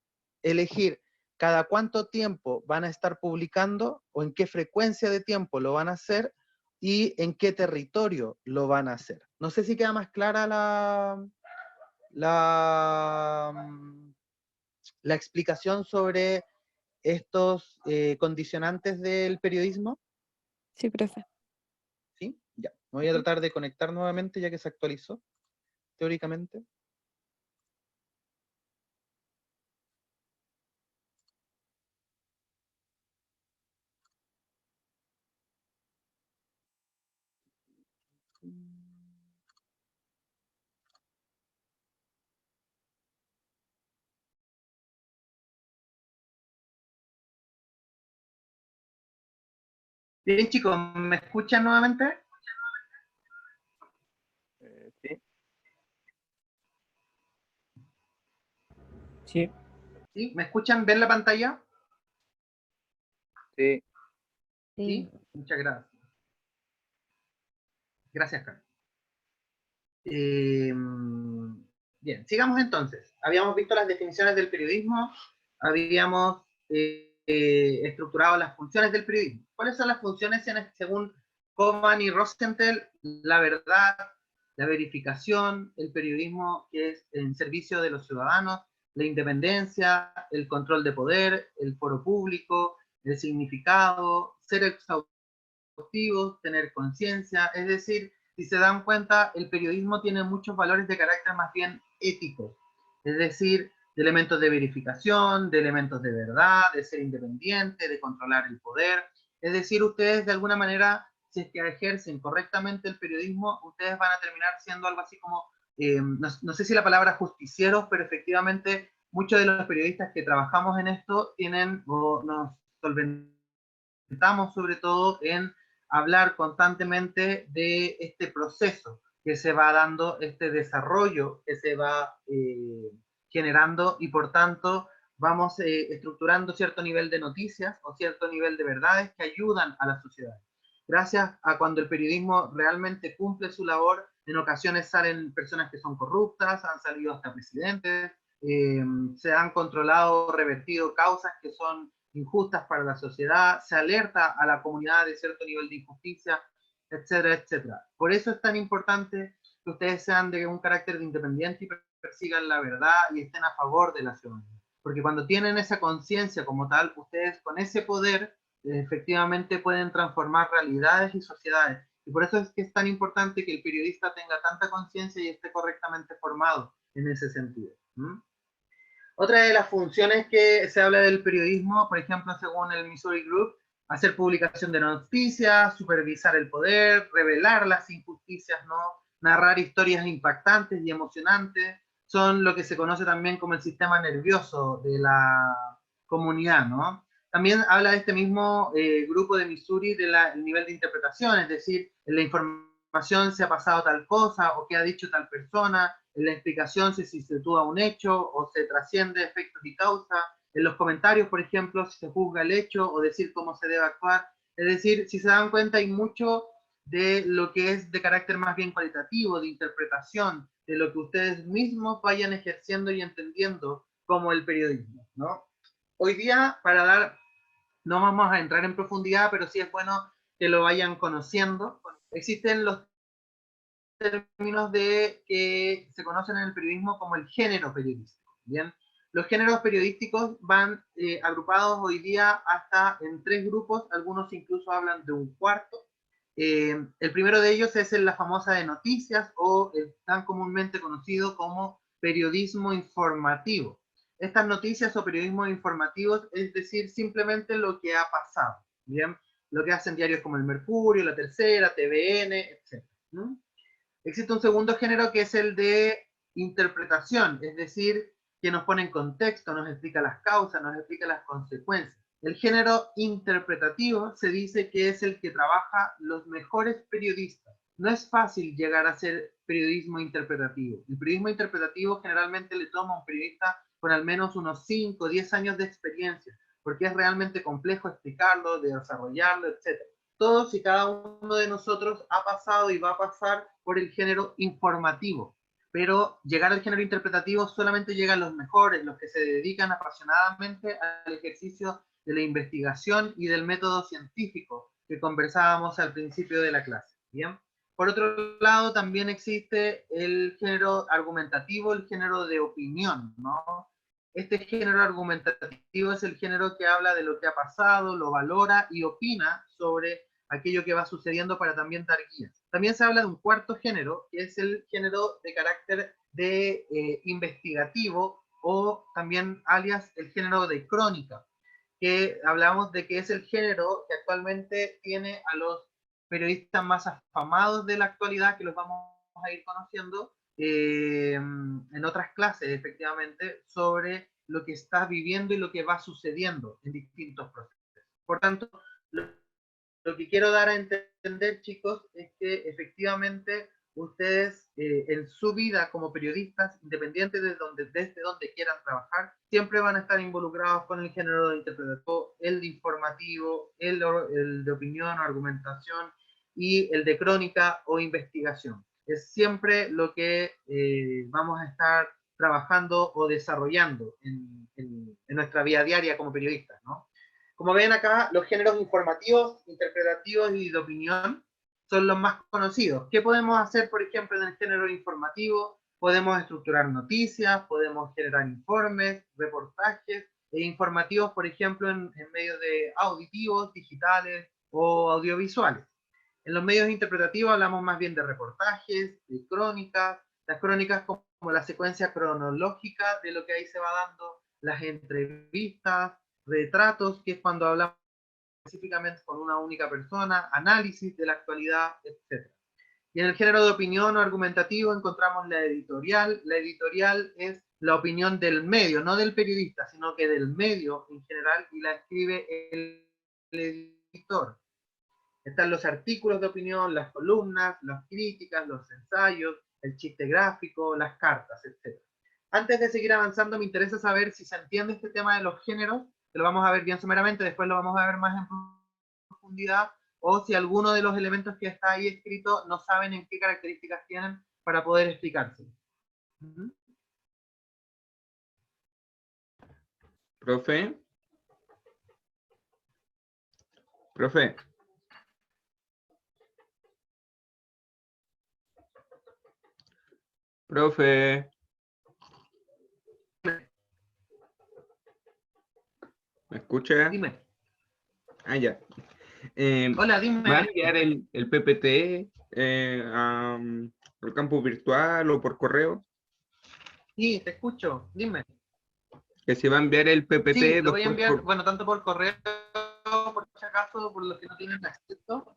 A: elegir cada cuánto tiempo van a estar publicando o en qué frecuencia de tiempo lo van a hacer y en qué territorio lo van a hacer. No sé si queda más clara la explicación sobre estos condicionantes del periodismo.
C: Sí, profe.
A: ¿Sí? Ya. Me voy a tratar de conectar nuevamente ya que se actualizó, teóricamente. Bien, chicos, ¿me escuchan nuevamente?
E: Sí.
G: Sí,
A: ¿Sí? ¿Me escuchan? ¿Ven la pantalla?
E: Sí.
A: Sí. Muchas gracias. Gracias, Carlos. Bien, sigamos entonces. Habíamos visto las definiciones del periodismo, habíamos estructurado las funciones del periodismo. ¿Cuáles son las funciones según Coman y Rosenthal? La verdad, la verificación, el periodismo que es en servicio de los ciudadanos, la independencia, el control de poder, el foro público, el significado, ser exhaustivos, tener conciencia, es decir, si se dan cuenta, el periodismo tiene muchos valores de carácter más bien ético, es decir, de elementos de verificación, de elementos de verdad, de ser independiente, de controlar el poder, es decir, ustedes de alguna manera, si es que ejercen correctamente el periodismo, ustedes van a terminar siendo algo así como, no sé si la palabra justicieros, pero efectivamente muchos de los periodistas que trabajamos en esto tienen o nos solventamos intentamos sobre todo en hablar constantemente de este proceso que se va dando, este desarrollo que se va generando, y por tanto vamos estructurando cierto nivel de noticias o cierto nivel de verdades que ayudan a la sociedad. Gracias a cuando el periodismo realmente cumple su labor, en ocasiones salen personas que son corruptas, han salido hasta presidentes, se han controlado o revertido causas que son injustas para la sociedad, se alerta a la comunidad de cierto nivel de injusticia, etcétera, etcétera. Por eso es tan importante que ustedes sean de un carácter de independiente y persigan la verdad y estén a favor de la ciudadanía. Porque cuando tienen esa conciencia como tal, ustedes con ese poder efectivamente pueden transformar realidades y sociedades. Y por eso es que es tan importante que el periodista tenga tanta conciencia y esté correctamente formado en ese sentido. Otra de las funciones que se habla del periodismo, por ejemplo, según el Missouri Group, hacer publicación de noticias, supervisar el poder, revelar las injusticias, ¿no? Narrar historias impactantes y emocionantes, son lo que se conoce también como el sistema nervioso de la comunidad, ¿no? También habla de este mismo grupo de Missouri del nivel de interpretación, es decir, en la información se ha pasado tal cosa o qué ha dicho tal persona, en la explicación si se sitúa un hecho o se trasciende efectos y causas, en los comentarios, por ejemplo, si se juzga el hecho o decir cómo se debe actuar. Es decir, si se dan cuenta, hay mucho de lo que es de carácter más bien cualitativo, de interpretación, de lo que ustedes mismos vayan ejerciendo y entendiendo como el periodismo, ¿no? Hoy día, no vamos a entrar en profundidad, pero sí es bueno que lo vayan conociendo. Existen los términos que se conocen en el periodismo como el género periodístico. Bien, los géneros periodísticos van agrupados hoy día hasta en 3 grupos, algunos incluso hablan de un cuarto. El primero de ellos es la famosa de noticias, o tan comúnmente conocido como periodismo informativo. Estas noticias o periodismos informativos, es decir, simplemente lo que ha pasado, ¿bien? Lo que hacen diarios como el Mercurio, La Tercera, TVN, etc. Existe un segundo género que es el de interpretación, es decir, que nos pone en contexto, nos explica las causas, nos explica las consecuencias. El género interpretativo se dice que es el que trabaja los mejores periodistas. No es fácil llegar a hacer periodismo interpretativo. El periodismo interpretativo generalmente le toma a un periodista con al menos unos 5 o 10 años de experiencia, porque es realmente complejo explicarlo, de desarrollarlo, etc. Todos y cada uno de nosotros ha pasado y va a pasar por el género informativo, pero llegar al género interpretativo solamente llegan los mejores, los que se dedican apasionadamente al ejercicio de la investigación y del método científico que conversábamos al principio de la clase. Bien. Por otro lado, también existe el género argumentativo, el género de opinión, ¿no? Este género argumentativo es el género que habla de lo que ha pasado, lo valora y opina sobre aquello que va sucediendo para también dar guías. También se habla de un cuarto género, que es el género de carácter de investigativo, o también alias el género de crónica, que hablamos de que es el género que actualmente tiene a los periodistas más afamados de la actualidad, que los vamos a ir conociendo en otras clases, efectivamente, sobre lo que está viviendo y lo que va sucediendo en distintos procesos. Por tanto, lo que quiero dar a entender, chicos, es que efectivamente ustedes en su vida como periodistas, independientes desde donde quieran trabajar, siempre van a estar involucrados con el género de interpretativo, el de informativo, el de opinión o argumentación, y el de crónica o investigación. Es siempre lo que vamos a estar trabajando o desarrollando en nuestra vida diaria como periodistas, ¿no? Como ven acá, los géneros informativos, interpretativos y de opinión son los más conocidos. ¿Qué podemos hacer, por ejemplo, en el género informativo? Podemos estructurar noticias, podemos generar informes, reportajes informativos, por ejemplo, en medios de auditivos, digitales o audiovisuales. En los medios interpretativos hablamos más bien de reportajes, de crónicas, las crónicas como la secuencia cronológica de lo que ahí se va dando, las entrevistas, retratos, que es cuando hablamos específicamente con una única persona, análisis de la actualidad, etc. Y en el género de opinión o argumentativo encontramos la editorial. La editorial es la opinión del medio, no del periodista, sino que del medio en general, y la escribe el escritor. Están los artículos de opinión, las columnas, las críticas, los ensayos, el chiste gráfico, las cartas, etc. Antes de seguir avanzando, me interesa saber si se entiende este tema de los géneros, que lo vamos a ver bien someramente, después lo vamos a ver más en profundidad, o si alguno de los elementos que está ahí escrito no saben en qué características tienen para poder explicarse.
G: Profe. Profe. Profe. ¿Me escucha?
A: Dime.
G: Ah, ya.
A: Hola, dime.
G: ¿Va a enviar el PPT al campus virtual o por correo?
A: Sí, te escucho, dime.
G: Que se va a enviar el PPT
A: Sí, lo voy a
G: después
A: enviar,
G: por...
A: bueno, tanto por correo, por si acaso, por los que no tienen acceso.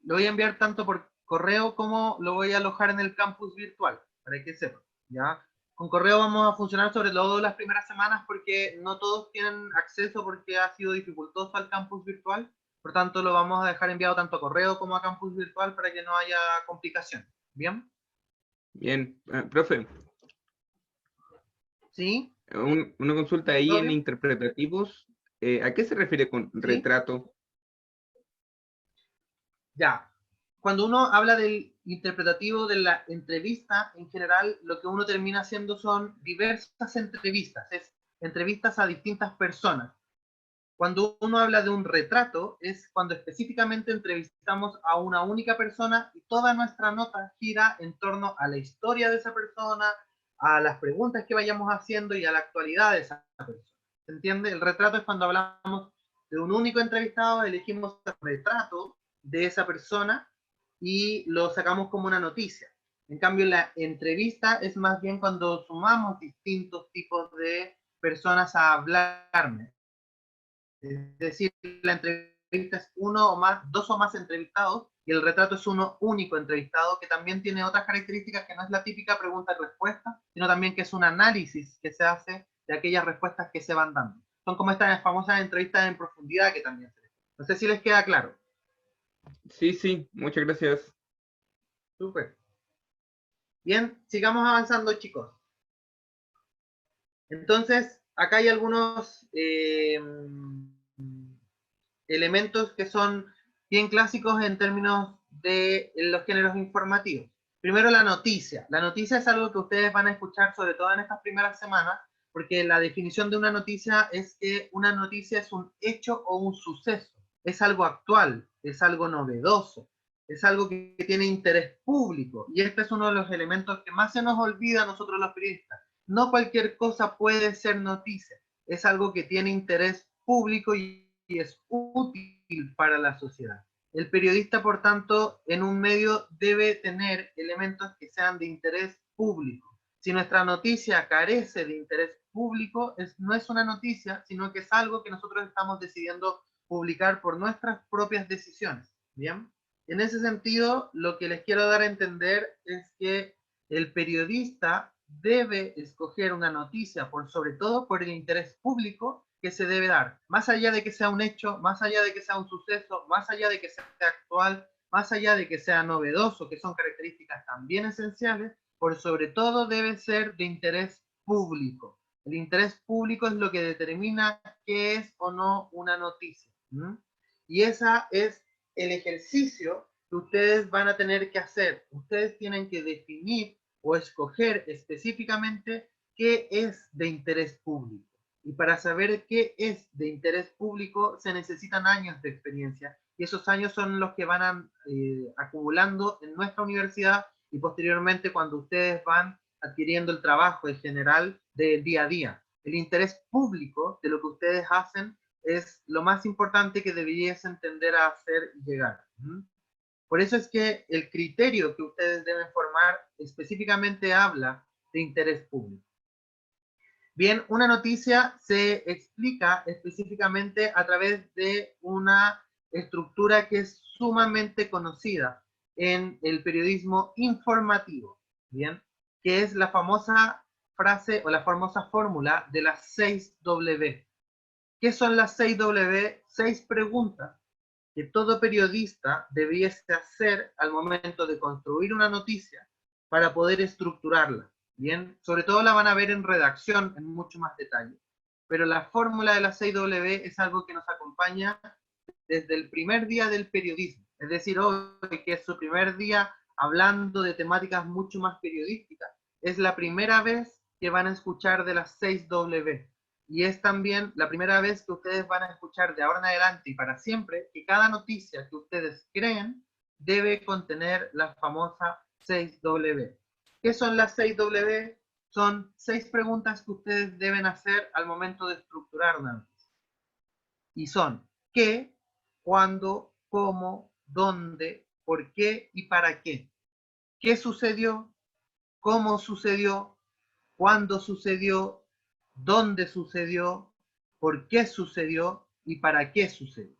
A: Lo voy a enviar tanto por correo como lo voy a alojar en el campus virtual, para que sepan, ¿ya? Con correo vamos a funcionar sobre todo las primeras semanas porque no todos tienen acceso porque ha sido dificultoso al campus virtual. Por tanto, lo vamos a dejar enviado tanto a correo como a campus virtual para que no haya complicaciones. ¿Bien?
G: Bien. Profe,
A: ¿Sí?
G: una consulta ahí
A: ¿Todo
G: en
A: bien?
G: interpretativos. ¿A qué se refiere con
A: ¿Sí?
G: retrato?
A: Ya. Cuando uno habla del interpretativo de la entrevista, en general, lo que uno termina haciendo son diversas entrevistas. Es entrevistas a distintas personas. Cuando uno habla de un retrato, es cuando específicamente entrevistamos a una única persona y toda nuestra nota gira en torno a la historia de esa persona, a las preguntas que vayamos haciendo y a la actualidad de esa persona. ¿Se entiende? El retrato es cuando hablamos de un único entrevistado, elegimos el retrato de esa persona y lo sacamos como una noticia. En cambio, la entrevista es más bien cuando sumamos distintos tipos de personas a hablarme. Es decir, la entrevista es uno o más, dos o más entrevistados, y el retrato es uno único entrevistado, que también tiene otras características que no es la típica pregunta y respuesta, sino también que es un análisis que se hace de aquellas respuestas que se van dando. Son como estas famosas entrevistas en profundidad que también se. No sé si les queda claro.
G: Sí, sí, muchas gracias.
A: Súper. Bien, sigamos avanzando, chicos. Entonces, acá hay algunos elementos que son bien clásicos en términos de los géneros informativos. Primero, la noticia. La noticia es algo que ustedes van a escuchar sobre todo en estas primeras semanas, porque la definición de una noticia es que una noticia es un hecho o un suceso. Es algo actual, es algo novedoso, es algo que tiene interés público. Y este es uno de los elementos que más se nos olvida a nosotros los periodistas. No cualquier cosa puede ser noticia. Es algo que tiene interés público y es útil para la sociedad. El periodista, por tanto, en un medio debe tener elementos que sean de interés público. Si nuestra noticia carece de interés público, no es una noticia, sino que es algo que nosotros estamos decidiendo publicar por nuestras propias decisiones. ¿Bien? En ese sentido, lo que les quiero dar a entender es que el periodista debe escoger una noticia sobre todo por el interés público que se debe dar, más allá de que sea un hecho, más allá de que sea un suceso, más allá de que sea actual, más allá de que sea novedoso, que son características también esenciales, por sobre todo debe ser de interés público. El interés público es lo que determina qué es o no una noticia. Y esa es el ejercicio que ustedes van a tener que hacer. Ustedes tienen que definir o escoger específicamente qué es de interés público. Y para saber qué es de interés público se necesitan años de experiencia. Y esos años son los que van acumulando en nuestra universidad y posteriormente cuando ustedes van adquiriendo el trabajo en general del día a día. El interés público de lo que ustedes hacen es lo más importante que deberían tender a hacer llegar. Por eso es que el criterio que ustedes deben formar específicamente habla de interés público. Bien, una noticia se explica específicamente a través de una estructura que es sumamente conocida en el periodismo informativo, ¿bien? Que es la famosa frase o la famosa fórmula de las 6 W. ¿Qué son las 6 W? 6 preguntas que todo periodista debiese hacer al momento de construir una noticia para poder estructurarla. Bien, sobre todo la van a ver en redacción en mucho más detalle. Pero la fórmula de las 6W es algo que nos acompaña desde el primer día del periodismo. Es decir, hoy que es su primer día hablando de temáticas mucho más periodísticas, es la primera vez que van a escuchar de las 6W. Y es también la primera vez que ustedes van a escuchar de ahora en adelante y para siempre que cada noticia que ustedes creen debe contener la famosa 6W. ¿Qué son las 6W? Son 6 preguntas que ustedes deben hacer al momento de estructurar una noticia. Y son ¿qué?, ¿cuándo?, ¿cómo?, ¿dónde?, ¿por qué? Y ¿para qué? ¿Qué sucedió? ¿Cómo sucedió? ¿Cuándo sucedió? ¿Dónde sucedió? ¿Por qué sucedió? ¿Y para qué sucedió?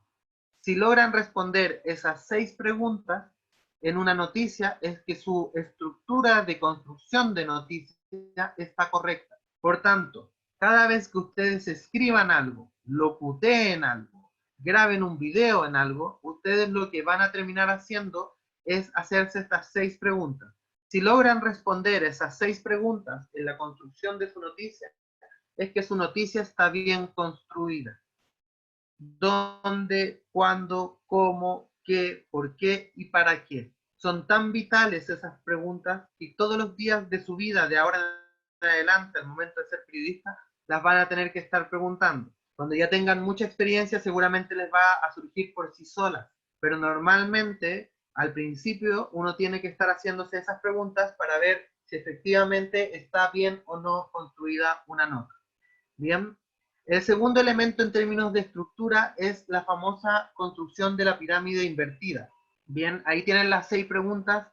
A: Si logran responder esas 6 preguntas en una noticia, es que su estructura de construcción de noticia está correcta. Por tanto, cada vez que ustedes escriban algo, locuteen algo, graben un video en algo, ustedes lo que van a terminar haciendo es hacerse estas 6 preguntas. Si logran responder esas 6 preguntas en la construcción de su noticia, es que su noticia está bien construida. ¿Dónde, cuándo, cómo, qué, por qué y para qué? Son tan vitales esas preguntas que todos los días de su vida, de ahora en adelante, al momento de ser periodista, las van a tener que estar preguntando. Cuando ya tengan mucha experiencia, seguramente les va a surgir por sí solas, pero normalmente, al principio, uno tiene que estar haciéndose esas preguntas para ver si efectivamente está bien o no construida una nota. Bien. El segundo elemento en términos de estructura es la famosa construcción de la pirámide invertida. Bien, ahí tienen las 6 preguntas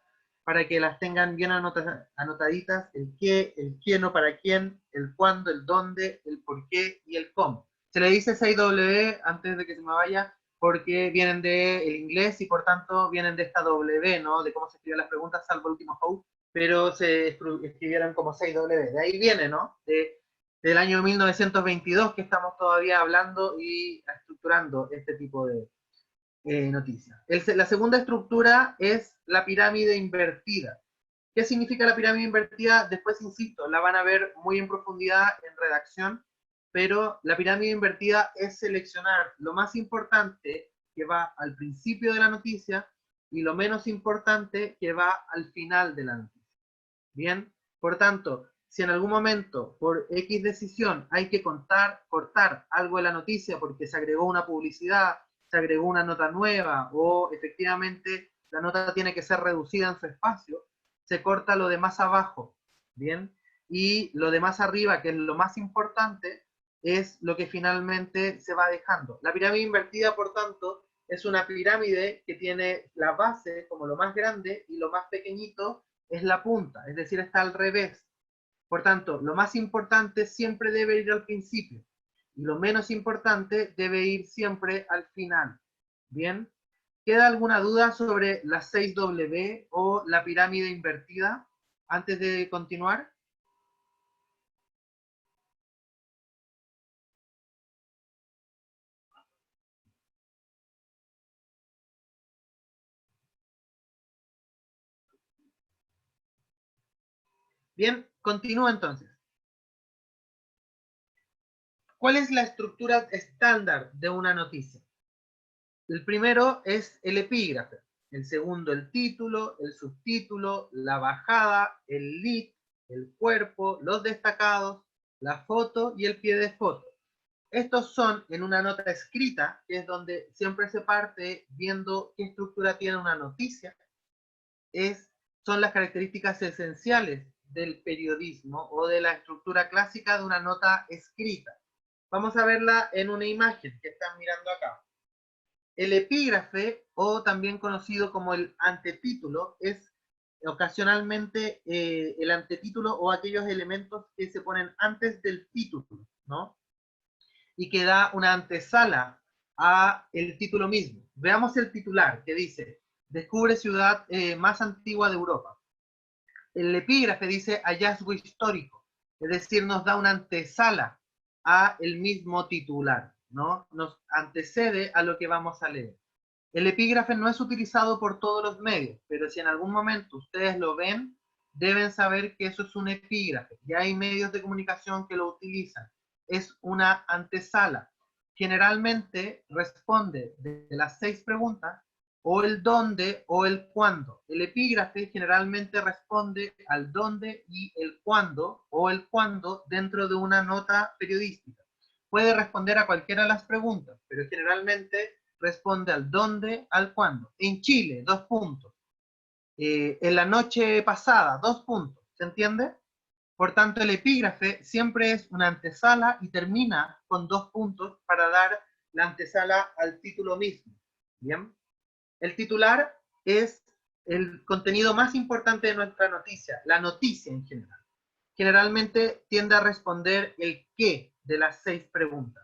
A: para que las tengan bien anotaditas: el qué, el quién o para quién, el cuándo, el dónde, el por qué y el cómo. Se le dice 6W antes de que se me vaya porque vienen del inglés y por tanto vienen de esta W, ¿no? De cómo se escriben las preguntas, salvo el último how, pero se escribieron como 6W. De ahí viene, ¿no? Del año 1922 que estamos todavía hablando y estructurando este tipo de noticias. La segunda estructura es la pirámide invertida. ¿Qué significa la pirámide invertida? Después, insisto, la van a ver muy en profundidad en redacción, pero la pirámide invertida es seleccionar lo más importante que va al principio de la noticia y lo menos importante que va al final de la noticia. Bien, por tanto, si en algún momento, por X decisión, hay que cortar algo de la noticia porque se agregó una publicidad, se agregó una nota nueva, o efectivamente la nota tiene que ser reducida en su espacio, se corta lo de más abajo, ¿bien? Y lo de más arriba, que es lo más importante, es lo que finalmente se va dejando. La pirámide invertida, por tanto, es una pirámide que tiene la base como lo más grande y lo más pequeñito es la punta, es decir, está al revés. Por tanto, lo más importante siempre debe ir al principio y lo menos importante debe ir siempre al final. ¿Bien? ¿Queda alguna duda sobre las 6W o la pirámide invertida antes de continuar? Bien, continúo entonces. ¿Cuál es la estructura estándar de una noticia? El primero es el epígrafe, el segundo el título, el subtítulo, la bajada, el lead, el cuerpo, los destacados, la foto y el pie de foto. Estos son en una nota escrita, que es donde siempre se parte viendo qué estructura tiene una noticia. Son las características esenciales del periodismo o de la estructura clásica de una nota escrita. Vamos a verla en una imagen que están mirando acá. El epígrafe, o también conocido como el antetítulo, es ocasionalmente el antetítulo o aquellos elementos que se ponen antes del título, ¿no? Y que da una antesala a el título mismo. Veamos el titular que dice: descubre ciudad más antigua de Europa. El epígrafe dice hallazgo histórico, es decir, nos da una antesala a el mismo titular, ¿no? Nos antecede a lo que vamos a leer. El epígrafe no es utilizado por todos los medios, pero si en algún momento ustedes lo ven, deben saber que eso es un epígrafe. Ya hay medios de comunicación que lo utilizan. Es una antesala. Generalmente responde de las 6 preguntas o el dónde o el cuándo. El epígrafe generalmente responde al dónde y el cuándo o el cuándo dentro de una nota periodística. Puede responder a cualquiera de las preguntas, pero generalmente responde al dónde, al cuándo. En Chile, 2 puntos. En la noche pasada, 2 puntos. ¿Se entiende? Por tanto, el epígrafe siempre es una antesala y termina con 2 puntos para dar la antesala al título mismo. ¿Bien? El titular es el contenido más importante de nuestra noticia, la noticia en general. Generalmente tiende a responder el qué de las 6 preguntas.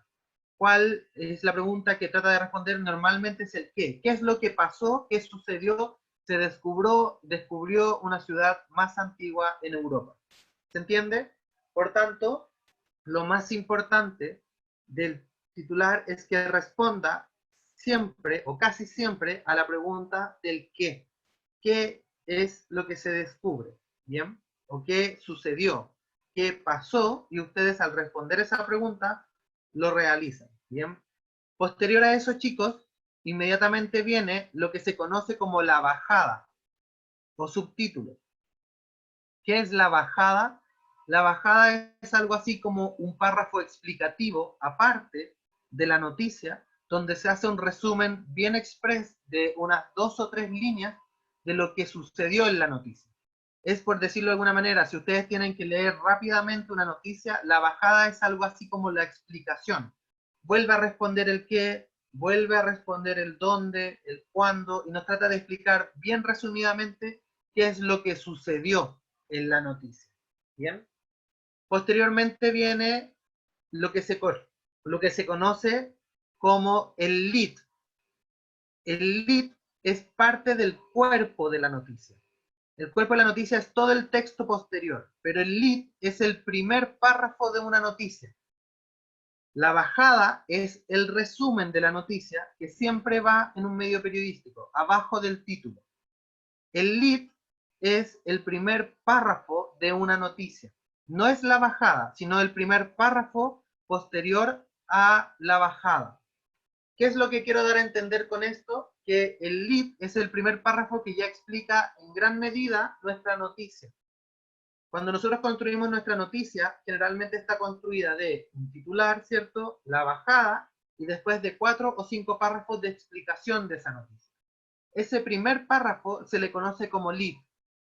A: ¿Cuál es la pregunta que trata de responder? Normalmente es el qué. ¿Qué es lo que pasó? ¿Qué sucedió? Se descubrió una ciudad más antigua en Europa. ¿Se entiende? Por tanto, lo más importante del titular es que responda siempre o casi siempre a la pregunta del qué. ¿Qué es lo que se descubre? ¿Bien? ¿O qué sucedió? ¿Qué pasó? Y ustedes al responder esa pregunta lo realizan. ¿Bien? Posterior a eso, chicos, inmediatamente viene lo que se conoce como la bajada o subtítulo. ¿Qué es la bajada? La bajada es algo así como un párrafo explicativo aparte de la noticia, donde se hace un resumen bien express de unas 2 o 3 líneas de lo que sucedió en la noticia. Es por decirlo de alguna manera, si ustedes tienen que leer rápidamente una noticia, la bajada es algo así como la explicación. Vuelve a responder el qué, vuelve a responder el dónde, el cuándo, y nos trata de explicar bien resumidamente qué es lo que sucedió en la noticia. ¿Bien? Posteriormente viene lo que se conoce como el lead. El lead es parte del cuerpo de la noticia. El cuerpo de la noticia es todo el texto posterior, pero el lead es el primer párrafo de una noticia. La bajada es el resumen de la noticia que siempre va en un medio periodístico, abajo del título. El lead es el primer párrafo de una noticia. No es la bajada, sino el primer párrafo posterior a la bajada. ¿Qué es lo que quiero dar a entender con esto? Que el lead es el primer párrafo que ya explica en gran medida nuestra noticia. Cuando nosotros construimos nuestra noticia, generalmente está construida de un titular, ¿cierto? La bajada, y después de 4 o 5 párrafos de explicación de esa noticia. Ese primer párrafo se le conoce como lead,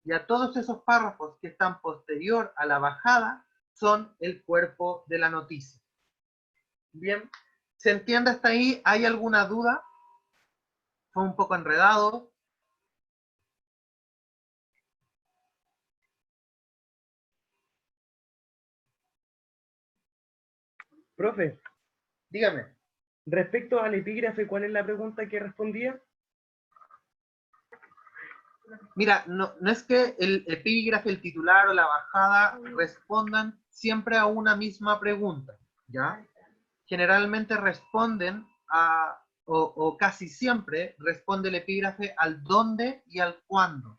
A: y a todos esos párrafos que están posterior a la bajada son el cuerpo de la noticia. Bien, ¿se entiende hasta ahí? ¿Hay alguna duda? ¿Fue un poco enredado?
H: Profe,
A: Dígame.
H: respecto al epígrafe, ¿cuál es la pregunta que respondía?
A: Mira, no es que el epígrafe, el titular o la bajada respondan siempre a una misma pregunta, ¿ya? Generalmente responden a, o casi siempre responde el epígrafe al dónde y al cuándo.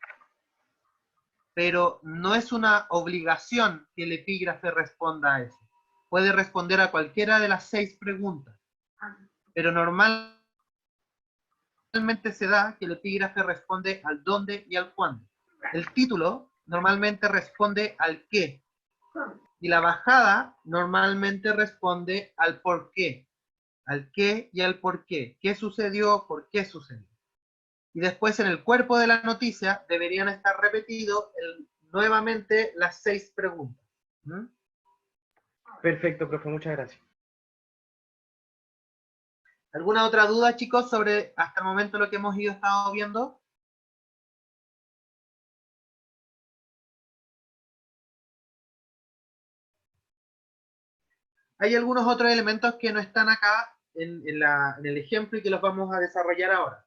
A: Pero no es una obligación que el epígrafe responda a eso. Puede responder a cualquiera de las 6 preguntas. Pero normalmente se da que el epígrafe responde al dónde y al cuándo. El título normalmente responde al qué. Y la bajada normalmente responde al por qué. Al qué y al por qué. ¿Qué sucedió? ¿Por qué sucedió? Y después en el cuerpo de la noticia deberían estar repetidos nuevamente las 6 preguntas. ¿Mm?
H: Perfecto, profe, muchas gracias.
A: ¿Alguna otra duda, chicos, sobre hasta el momento lo que hemos estado viendo? Hay algunos otros elementos que no están acá en el ejemplo y que los vamos a desarrollar ahora.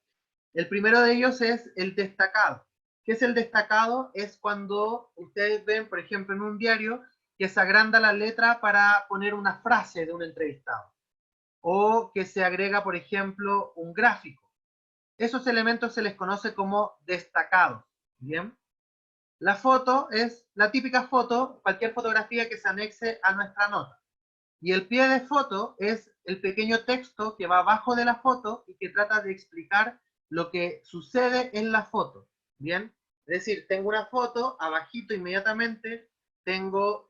A: El primero de ellos es el destacado. ¿Qué es el destacado? Es cuando ustedes ven, por ejemplo, en un diario, que se agranda la letra para poner una frase de un entrevistado. O que se agrega, por ejemplo, un gráfico. Esos elementos se les conoce como destacados, ¿bien? La foto es la típica foto, cualquier fotografía que se anexe a nuestra nota. Y el pie de foto es el pequeño texto que va abajo de la foto y que trata de explicar lo que sucede en la foto, ¿bien? Es decir, tengo una foto, abajito inmediatamente tengo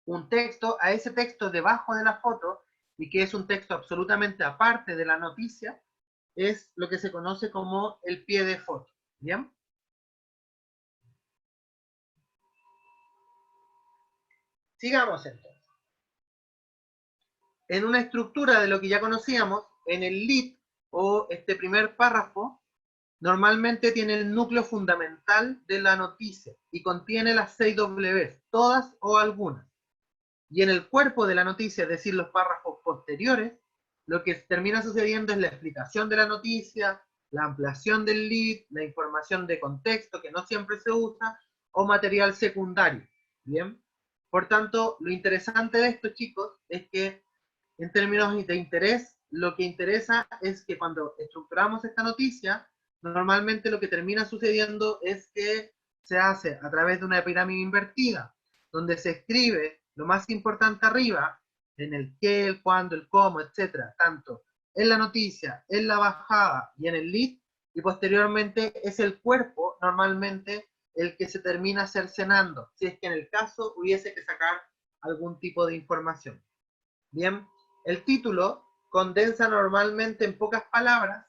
A: un texto, a ese texto debajo de la foto, y que es un texto absolutamente aparte de la noticia, es lo que se conoce como el pie de foto, ¿bien? Sigamos entonces. En una estructura de lo que ya conocíamos, en el lead, o este primer párrafo, normalmente tiene el núcleo fundamental de la noticia, y contiene las 6 Ws, todas o algunas. Y en el cuerpo de la noticia, es decir, los párrafos posteriores, lo que termina sucediendo es la explicación de la noticia, la ampliación del lead, la información de contexto, que no siempre se usa, o material secundario, ¿bien? Por tanto, lo interesante de esto, chicos, es que en términos de interés, lo que interesa es que cuando estructuramos esta noticia, normalmente lo que termina sucediendo es que se hace a través de una pirámide invertida, donde se escribe lo más importante arriba, en el qué, el cuándo, el cómo, etcétera, tanto en la noticia, en la bajada y en el lead, y posteriormente es el cuerpo, normalmente, el que se termina cercenando, si es que en el caso hubiese que sacar algún tipo de información. Bien, el título condensa normalmente en pocas palabras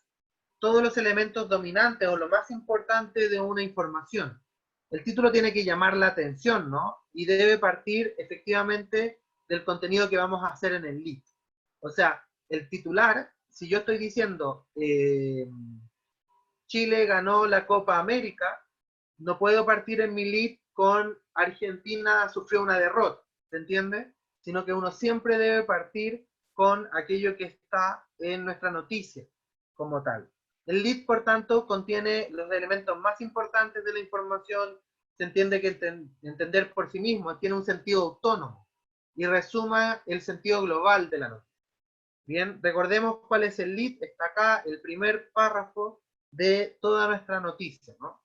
A: todos los elementos dominantes o lo más importante de una información. El título tiene que llamar la atención, ¿no? Y debe partir efectivamente del contenido que vamos a hacer en el lead. O sea, el titular, si yo estoy diciendo Chile ganó la Copa América, no puedo partir en mi lead con Argentina sufrió una derrota, ¿se entiende? Sino que uno siempre debe partir con aquello que está en nuestra noticia como tal. El lead, por tanto, contiene los elementos más importantes de la información, se entiende que entender por sí mismo tiene un sentido autónomo y resuma el sentido global de la noticia. Bien, recordemos cuál es el lead, está acá, el primer párrafo de toda nuestra noticia, ¿no?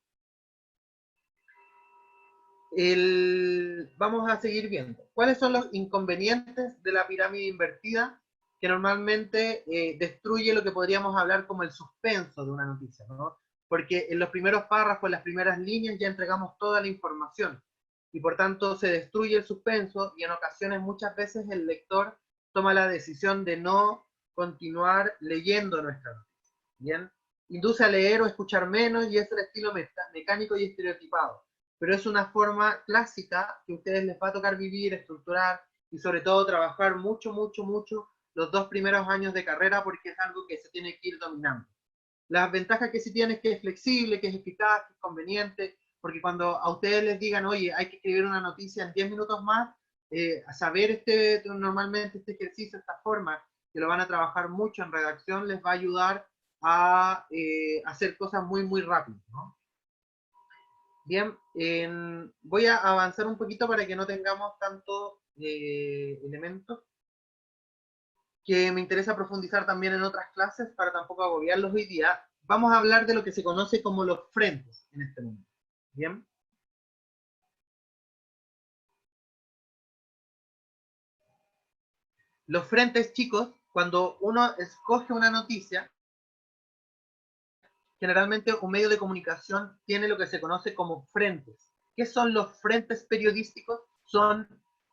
A: Vamos a seguir viendo. ¿Cuáles son los inconvenientes de la pirámide invertida que normalmente destruye lo que podríamos hablar como el suspenso de una noticia, ¿no? Porque en los primeros párrafos, en las primeras líneas, ya entregamos toda la información y por tanto se destruye el suspenso y en ocasiones, muchas veces, el lector toma la decisión de no continuar leyendo nuestra noticia. ¿Bien? Induce a leer o escuchar menos y es el estilo mecánico y estereotipado. Pero es una forma clásica que a ustedes les va a tocar vivir, estructurar y sobre todo trabajar mucho, mucho, mucho los 2 primeros años de carrera porque es algo que se tiene que ir dominando. Las ventajas que sí tiene es que es flexible, que es eficaz, que es conveniente, porque cuando a ustedes les digan, oye, hay que escribir una noticia en 10 minutos más, a saber normalmente este ejercicio, esta forma, que lo van a trabajar mucho en redacción, les va a ayudar a hacer cosas muy, muy rápido, ¿no? Bien, voy a avanzar un poquito para que no tengamos tantos elementos que me interesa profundizar también en otras clases para tampoco agobiarlos hoy día. Vamos a hablar de lo que se conoce como los frentes en este momento. Bien. Los frentes, chicos, cuando uno escoge una noticia, generalmente un medio de comunicación tiene lo que se conoce como frentes. ¿Qué son los frentes periodísticos? Son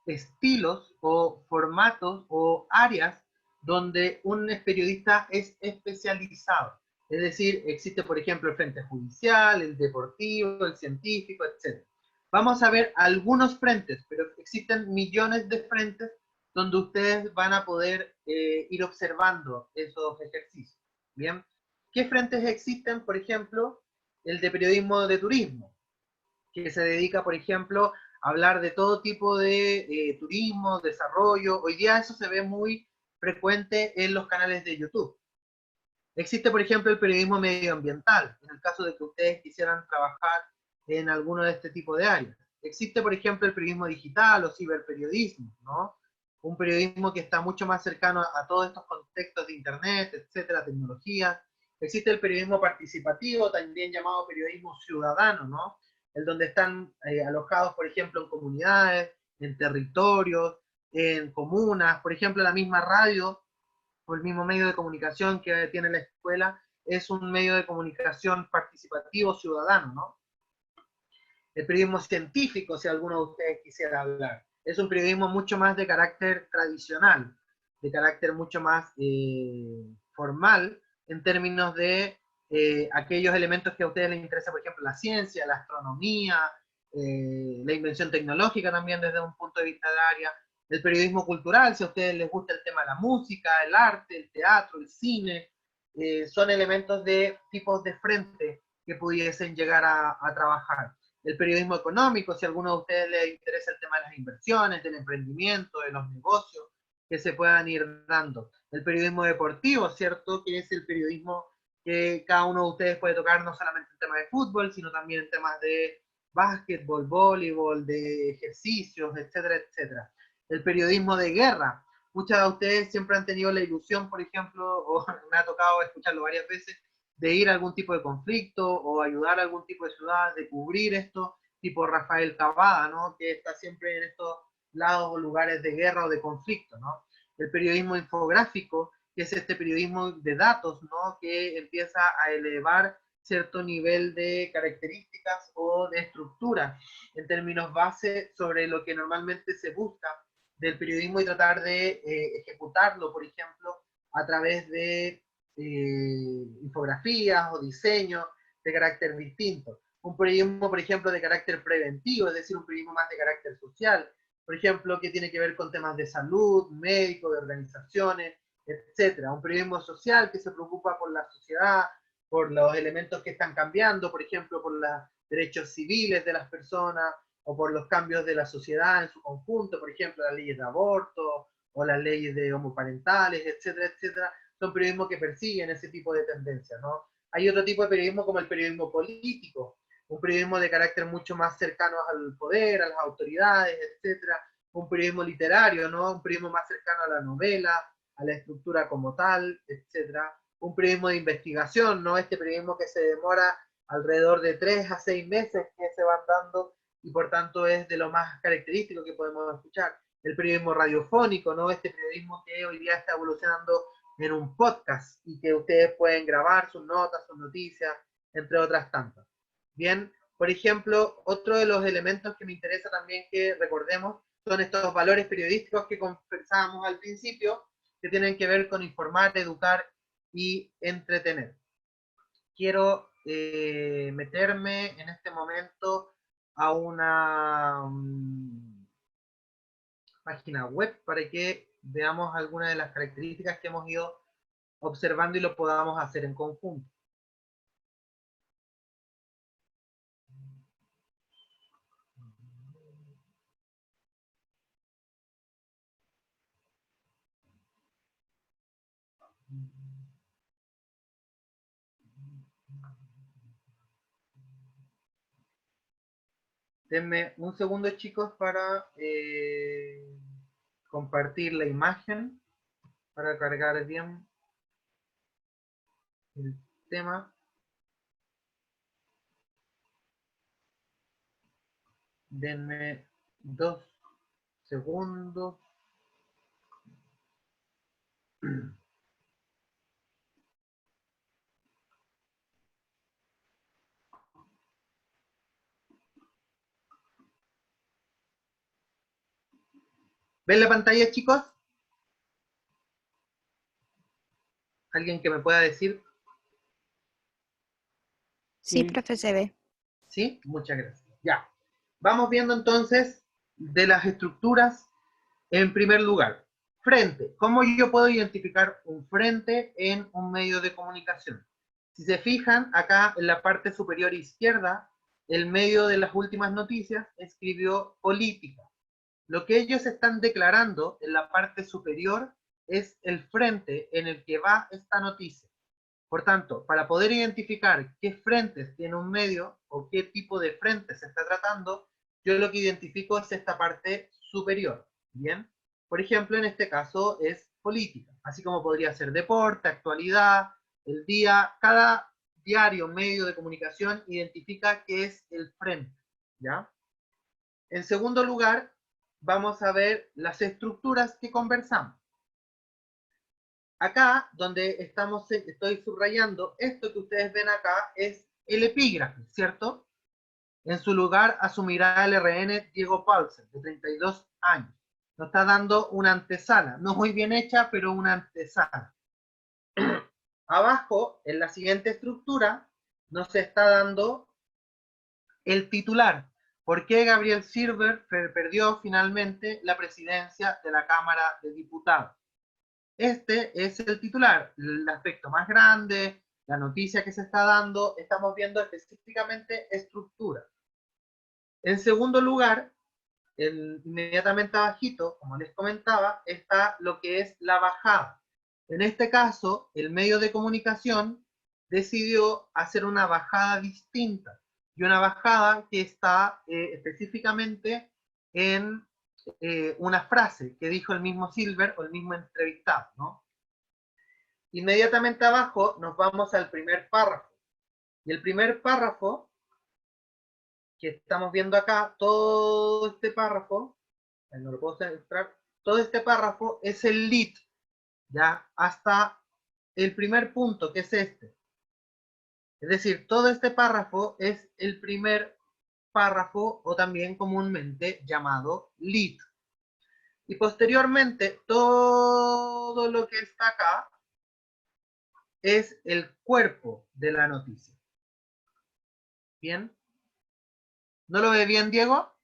A: estilos o formatos o áreas donde un periodista es especializado. Es decir, existe, por ejemplo, el frente judicial, el deportivo, el científico, etc. Vamos a ver algunos frentes, pero existen millones de frentes donde ustedes van a poder ir observando esos ejercicios. Bien. ¿Qué frentes existen? Por ejemplo, el de periodismo de turismo, que se dedica, por ejemplo, a hablar de todo tipo de turismo, desarrollo. Hoy día eso se ve muy frecuente en los canales de YouTube. Existe, por ejemplo, el periodismo medioambiental, en el caso de que ustedes quisieran trabajar en alguno de este tipo de áreas. Existe, por ejemplo, el periodismo digital o ciberperiodismo, ¿no? un periodismo que está mucho más cercano a todos estos contextos de internet, etcétera, tecnología. Existe el periodismo participativo, también llamado periodismo ciudadano, ¿no? El donde están alojados, por ejemplo, en comunidades, en territorios, en comunas, por ejemplo, la misma radio o el mismo medio de comunicación que tiene la escuela es un medio de comunicación participativo ciudadano, ¿no? El periodismo científico, si alguno de ustedes quisiera hablar, es un periodismo mucho más de carácter tradicional, de carácter mucho más formal, en términos de aquellos elementos que a ustedes les interesa, por ejemplo, la ciencia, la astronomía, la invención tecnológica también desde un punto de vista de área, el periodismo cultural, si a ustedes les gusta el tema de la música, el arte, el teatro, el cine, son elementos de tipos de frente que pudiesen llegar a trabajar. El periodismo económico, si a alguno de ustedes les interesa el tema de las inversiones, del emprendimiento, de los negocios que se puedan ir dando. El periodismo deportivo, ¿cierto? Que es el periodismo que cada uno de ustedes puede tocar no solamente en temas de fútbol, sino también en temas de básquetbol, voleibol, de ejercicios, etcétera, etcétera. El periodismo de guerra. Muchas de ustedes siempre han tenido la ilusión, por ejemplo, o me ha tocado escucharlo varias veces, de ir a algún tipo de conflicto o ayudar a algún tipo de ciudad, de cubrir esto, tipo Rafael Cavada, ¿no? Que está siempre en estos lados o lugares de guerra o de conflicto, ¿no? El periodismo infográfico, que es este periodismo de datos, ¿no? Que empieza a elevar cierto nivel de características o de estructura en términos base sobre lo que normalmente se busca del periodismo y tratar de ejecutarlo, por ejemplo, a través de infografías o diseños de carácter distinto. Un periodismo, por ejemplo, de carácter preventivo, es decir, un periodismo más de carácter social, por ejemplo, que tiene que ver con temas de salud, médico, de organizaciones, etcétera. Un periodismo social que se preocupa por la sociedad, por los elementos que están cambiando, por ejemplo, por los derechos civiles de las personas, o por los cambios de la sociedad en su conjunto, por ejemplo, las leyes de aborto, o las leyes de homoparentales, etcétera, etcétera. Son periodismos que persiguen ese tipo de tendencias, ¿no? Hay otro tipo de periodismo como el periodismo político, un periodismo de carácter mucho más cercano al poder, a las autoridades, etcétera. Un periodismo literario, ¿no? Un periodismo más cercano a la novela, a la estructura como tal, etcétera. Un periodismo de investigación, ¿no? Este periodismo que se demora alrededor de 3 a 6 meses que se van dando y por tanto es de lo más característico que podemos escuchar. El periodismo radiofónico, ¿no? Este periodismo que hoy día está evolucionando en un podcast y que ustedes pueden grabar sus notas, sus noticias, entre otras tantas. Bien, por ejemplo, otro de los elementos que me interesa también que recordemos son estos valores periodísticos que conversábamos al principio, que tienen que ver con informar, educar y entretener. Quiero meterme en este momento a una página web para que veamos algunas de las características que hemos ido observando y lo podamos hacer en conjunto. Denme un segundo, chicos, para compartir la imagen, para cargar bien el tema. Denme 2 segundos. ¿Ven la pantalla, chicos? ¿Alguien que me pueda decir?
F: Sí, profe, se ve.
A: ¿Sí? Muchas gracias. Ya. Vamos viendo entonces de las estructuras. En primer lugar, frente. ¿Cómo yo puedo identificar un frente en un medio de comunicación? Si se fijan, acá en la parte superior izquierda, el medio de las últimas noticias escribió política. Lo que ellos están declarando en la parte superior es el frente en el que va esta noticia. Por tanto, para poder identificar qué frentes tiene un medio o qué tipo de frente se está tratando, yo lo que identifico es esta parte superior. ¿Bien? por ejemplo, en este caso es política, así como podría ser deporte, actualidad, el día, cada diario, medio de comunicación identifica qué es el frente, ¿ya? En segundo lugar, vamos a ver las estructuras que conversamos. Acá, donde estoy subrayando, esto que ustedes ven acá es el epígrafe, ¿cierto? En su lugar asumirá el RN Diego Paulsen, de 32 años. Nos está dando una antesala, no muy bien hecha, pero una antesala. Abajo, en la siguiente estructura, nos está dando el titular. ¿Por qué Gabriel Silver perdió finalmente la presidencia de la Cámara de Diputados? Este es el titular, el aspecto más grande, la noticia que se está dando, estamos viendo específicamente estructura. En segundo lugar, inmediatamente abajito, como les comentaba, está lo que es la bajada. En este caso, el medio de comunicación decidió hacer una bajada distinta, y una bajada que está específicamente en una frase que dijo el mismo Silver o el mismo entrevistado, ¿no? Inmediatamente abajo nos vamos al primer párrafo. Y el primer párrafo que estamos viendo acá, todo este párrafo, no lo puedo centrar, todo este párrafo es el lead, ya, hasta el primer punto, que es este. Es decir, todo este párrafo es el primer párrafo, o también comúnmente llamado lead. Y posteriormente, todo lo que está acá es el cuerpo de la noticia. ¿Bien? ¿No lo ve bien, Diego?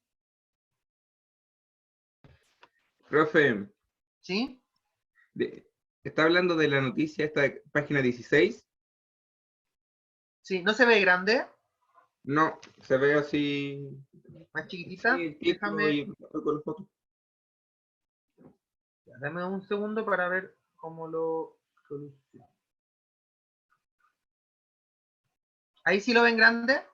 G: Profe,
A: ¿Sí?
G: ¿está hablando de la noticia esta de página 16?
A: ¿Sí? ¿No se ve grande?
G: No, se ve así.
A: ¿Más chiquitita?
G: Sí, el título y
A: Déjame,
G: con la foto.
A: dame un segundo para ver cómo lo soluciono. ¿Ahí sí lo ven grande?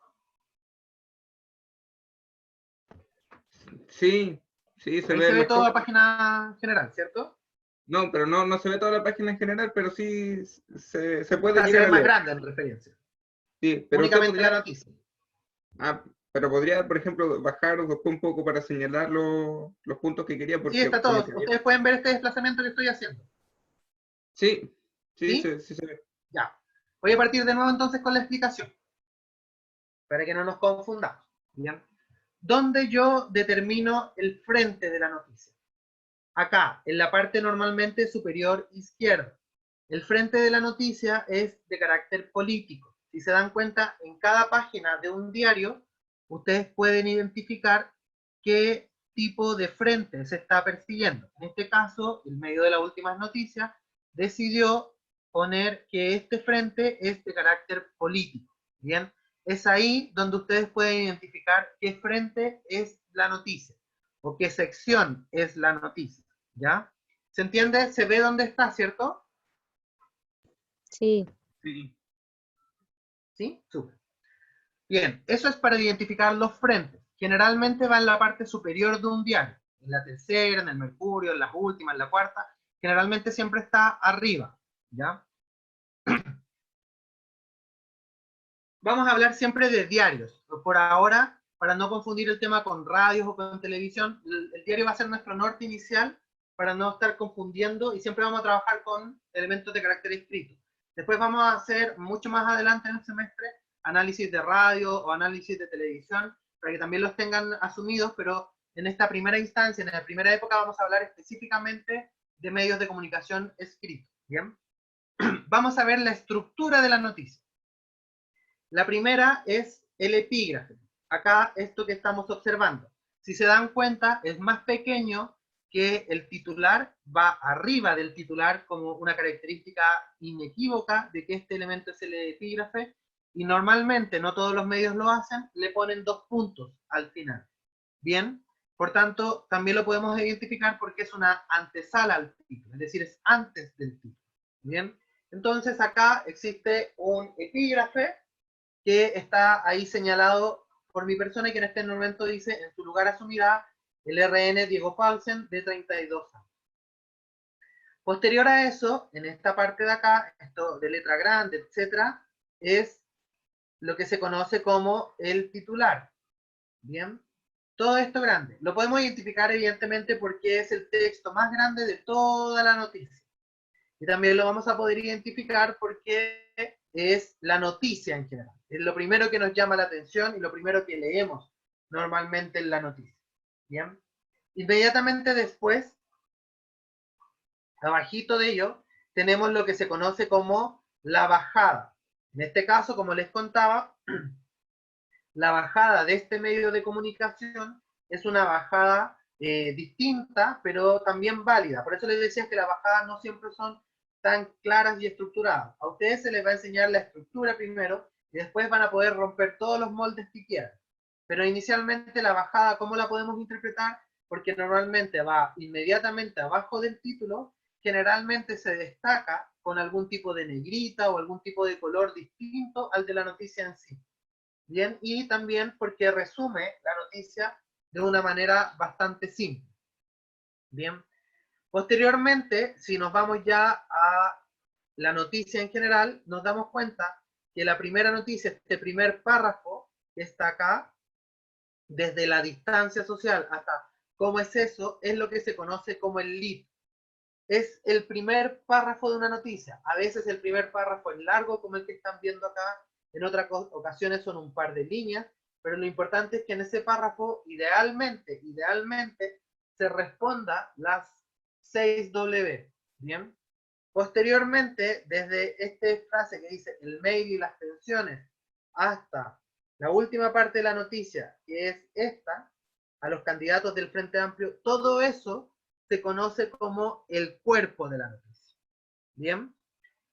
G: Sí, sí, se
A: Ahí
G: ve
A: se ve
G: la
A: toda la
G: foto.
A: página general, ¿cierto?
G: No, pero no se ve toda la página en general, pero sí se
A: O
G: puede
A: sea, se
G: llegar
A: ve
G: a
A: más
G: leer.
A: grande en referencia.
G: Sí, pero usted
A: Únicamente la
G: podría,
A: noticia.
G: pero podría, por ejemplo, bajar un poco para señalar los puntos que quería,
A: Sí,
G: porque
A: está
G: como
A: todo.
G: que
A: Ustedes pueden ver este desplazamiento que estoy haciendo.
G: sí,
A: ¿Sí?
G: sí se ve.
A: Ya. Voy a partir de nuevo entonces con la explicación, para que no nos confundamos. ¿Bien? ¿Dónde yo determino el frente de la noticia? Acá, en la parte normalmente superior izquierda. El frente de la noticia es de carácter político. Si se dan cuenta, en cada página de un diario, ustedes pueden identificar qué tipo de frente se está persiguiendo. En este caso, el medio de las últimas noticias decidió poner que este frente es de carácter político. Bien, es ahí donde ustedes pueden identificar qué frente es la noticia o qué sección es la noticia. ¿Ya? ¿Se entiende? ¿Se ve dónde está, cierto?
D: Sí.
G: Sí.
A: ¿Sí? Súper. Bien, eso es para identificar los frentes. Generalmente va en la parte superior de un diario. En la tercera, en el Mercurio, en las últimas, en la cuarta. Generalmente siempre está arriba. ¿Ya? Vamos a hablar siempre de diarios. Por ahora, para no confundir el tema con radios o con televisión, el diario va a ser nuestro norte inicial para no estar confundiendo, y siempre vamos a trabajar con elementos de carácter escrito. Después vamos a hacer mucho más adelante en el semestre análisis de radio o análisis de televisión, para que también los tengan asumidos, pero en esta primera instancia, en la primera época, vamos a hablar específicamente de medios de comunicación escritos. ¿Bien? Vamos a ver la estructura de la noticia. La primera es el epígrafe. Acá, esto que estamos observando. Si se dan cuenta, es más pequeño que el titular, va arriba del titular como una característica inequívoca de que este elemento es el epígrafe, y normalmente, no todos los medios lo hacen, le ponen 2 puntos al final. Bien, por tanto, también lo podemos identificar porque es una antesala al título, es decir, es antes del título. Bien, entonces acá existe un epígrafe que está ahí señalado por mi persona, y que en este momento dice: en su lugar asumirá el RN Diego Paulsen, de 32 años. Posterior a eso, en esta parte de acá, esto de letra grande, etcétera, es lo que se conoce como el titular. Bien, todo esto grande. Lo podemos identificar evidentemente porque es el texto más grande de toda la noticia. Y también lo vamos a poder identificar porque es la noticia en general. Es lo primero que nos llama la atención y lo primero que leemos normalmente en la noticia. Bien, inmediatamente después, abajito de ello, tenemos lo que se conoce como la bajada. En este caso, como les contaba, la bajada de este medio de comunicación es una bajada distinta, pero también válida. Por eso les decía que las bajadas no siempre son tan claras y estructuradas. A ustedes se les va a enseñar la estructura primero y después van a poder romper todos los moldes que quieran. Pero inicialmente la bajada, ¿cómo la podemos interpretar? Porque normalmente va inmediatamente abajo del título, generalmente se destaca con algún tipo de negrita o algún tipo de color distinto al de la noticia en sí. Bien, y también porque resume la noticia de una manera bastante simple. Bien, posteriormente, si nos vamos ya a la noticia en general, nos damos cuenta que la primera noticia, este primer párrafo que está acá, desde la distancia social hasta cómo es eso, es lo que se conoce como el lead. Es el primer párrafo de una noticia. A veces el primer párrafo es largo, como el que están viendo acá. En otras ocasiones son un par de líneas. Pero lo importante es que en ese párrafo, idealmente, se responda las 6W. ¿Bien? Posteriormente, desde esta frase que dice el mail y las tensiones hasta la última parte de la noticia, que es esta, a los candidatos del Frente Amplio, todo eso se conoce como el cuerpo de la noticia. ¿Bien?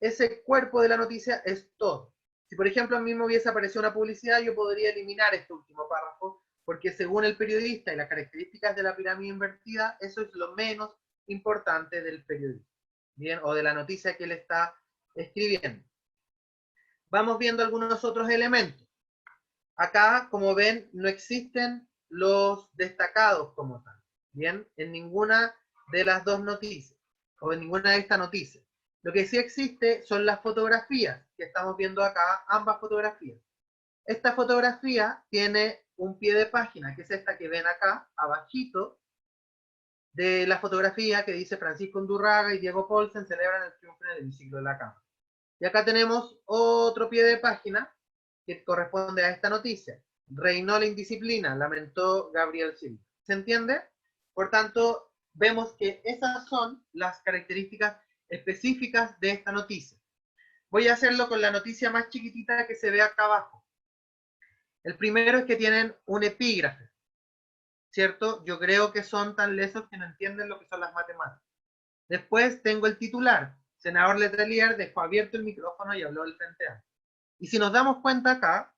A: Ese cuerpo de la noticia es todo. Si por ejemplo a mí me hubiese aparecido una publicidad, yo podría eliminar este último párrafo, porque según el periodista y las características de la pirámide invertida, eso es lo menos importante del periodista. Bien, o de la noticia que él está escribiendo. Vamos viendo algunos otros elementos. Acá, como ven, no existen los destacados como tal. Bien, en ninguna de las dos noticias, o en ninguna de estas noticias. Lo que sí existe son las fotografías, que estamos viendo acá, ambas fotografías. Esta fotografía tiene un pie de página, que es esta que ven acá, abajito, de la fotografía que dice Francisco Undurraga y Diego Paulsen celebran el triunfo en el hemiciclo de la Cámara. Y acá tenemos otro pie de página que corresponde a esta noticia. Reinó la indisciplina, lamentó Gabriel Silva. ¿Se entiende? Por tanto, vemos que esas son las características específicas de esta noticia. Voy a hacerlo con la noticia más chiquitita que se ve acá abajo. El primero es que tienen un epígrafe, ¿cierto? Yo creo que son tan lesos que no entienden lo que son las matemáticas. Después tengo el titular. Senador Letelier dejó abierto el micrófono y habló del Frente Amplio. Y si nos damos cuenta acá,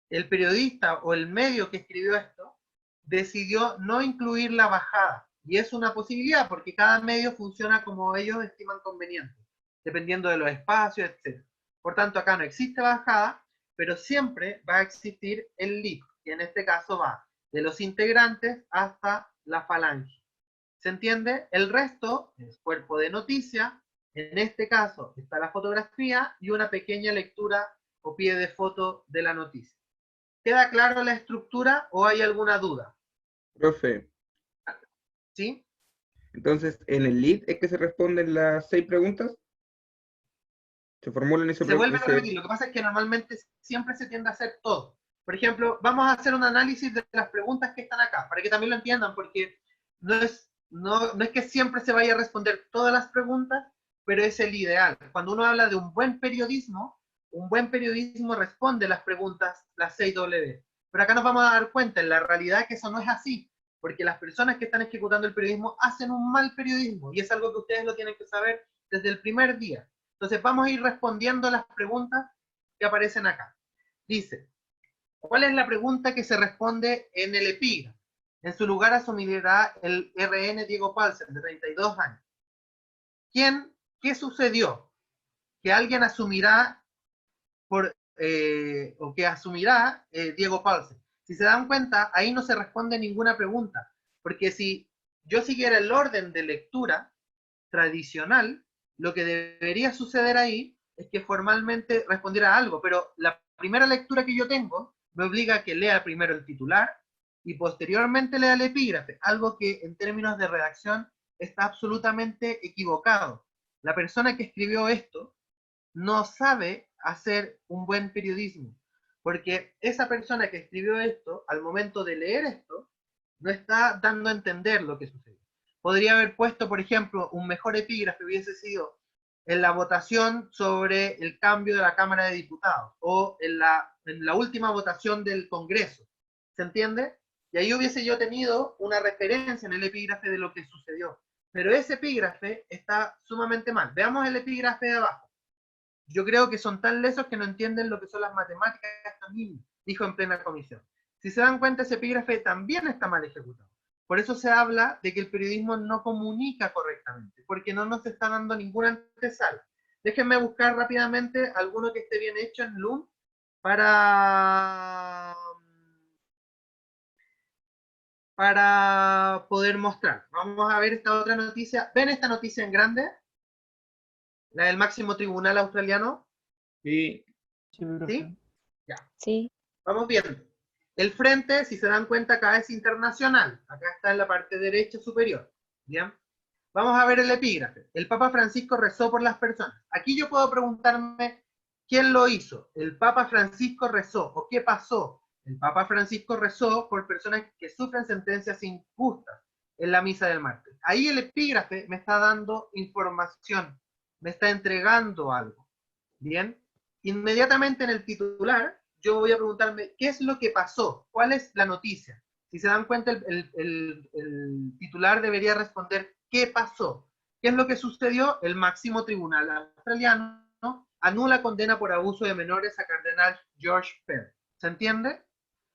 A: el periodista o el medio que escribió esto decidió no incluir la bajada. Y es una posibilidad porque cada medio funciona como ellos estiman conveniente, dependiendo de los espacios, etc. Por tanto, acá no existe bajada, pero siempre va a existir el lead, que en este caso va de los integrantes hasta la falange. ¿Se entiende? El resto es cuerpo de noticia. En este caso está la fotografía y una pequeña lectura o pie de foto de la noticia. ¿Queda claro la estructura o hay alguna duda?
G: Profe,
A: ¿Sí?
G: entonces en el lead es que se responden las 6 preguntas. Se formulan y
A: Se vuelven a repetir. Lo que pasa es que normalmente siempre se tiende a hacer todo. Por ejemplo, vamos a hacer un análisis de las preguntas que están acá, para que también lo entiendan, porque no es que siempre se vaya a responder todas las preguntas, pero es el ideal. Cuando uno habla de un buen periodismo responde las preguntas, las 6W. Pero acá nos vamos a dar cuenta en la realidad que eso no es así, porque las personas que están ejecutando el periodismo hacen un mal periodismo, y es algo que ustedes lo tienen que saber desde el primer día. Entonces vamos a ir respondiendo las preguntas que aparecen acá. Dice, ¿cuál es la pregunta que se responde en el epígrafe? En su lugar asumirá el RN Diego Paulsen, de 32 años. ¿Qué sucedió? Que alguien asumirá o que asumirá Diego Paulsen. Si se dan cuenta, ahí no se responde ninguna pregunta, porque si yo siguiera el orden de lectura, tradicional, lo que debería suceder ahí es que formalmente respondiera a algo, pero la primera lectura que yo tengo me obliga a que lea primero el titular y posteriormente lea el epígrafe, algo que en términos de redacción está absolutamente equivocado. La persona que escribió esto no sabe hacer un buen periodismo, porque esa persona que escribió esto, al momento de leer esto, no está dando a entender lo que sucedió. Podría haber puesto, por ejemplo, un mejor epígrafe hubiese sido en la votación sobre el cambio de la Cámara de Diputados o en la última votación del Congreso. ¿Se entiende? Y ahí hubiese yo tenido una referencia en el epígrafe de lo que sucedió. Pero ese epígrafe está sumamente mal. Veamos el epígrafe de abajo. Yo creo que son tan lesos que no entienden lo que son las matemáticas estos niños, dijo en plena comisión. Si se dan cuenta, ese epígrafe también está mal ejecutado. Por eso se habla de que el periodismo no comunica correctamente, porque no nos está dando ninguna antesala. Déjenme buscar rápidamente alguno que esté bien hecho en Loom para poder mostrar. Vamos a ver esta otra noticia. ¿Ven esta noticia en grande? La del máximo tribunal australiano.
G: Sí.
A: ¿Sí? Ya.
D: Sí.
A: Vamos viendo. El frente, si se dan cuenta, acá es internacional. Acá está en la parte derecha superior. ¿Bien? Vamos a ver el epígrafe. El Papa Francisco rezó por las personas. Aquí yo puedo preguntarme, ¿quién lo hizo? ¿El Papa Francisco rezó? ¿O qué pasó? El Papa Francisco rezó por personas que sufren sentencias injustas en la misa del martes. Ahí el epígrafe me está dando información, me está entregando algo. ¿Bien? Inmediatamente en el titular, yo voy a preguntarme, ¿qué es lo que pasó? ¿Cuál es la noticia? Si se dan cuenta, el titular debería responder, ¿qué pasó? ¿Qué es lo que sucedió? El máximo tribunal australiano anula condena por abuso de menores a cardenal George Pell. ¿Se entiende?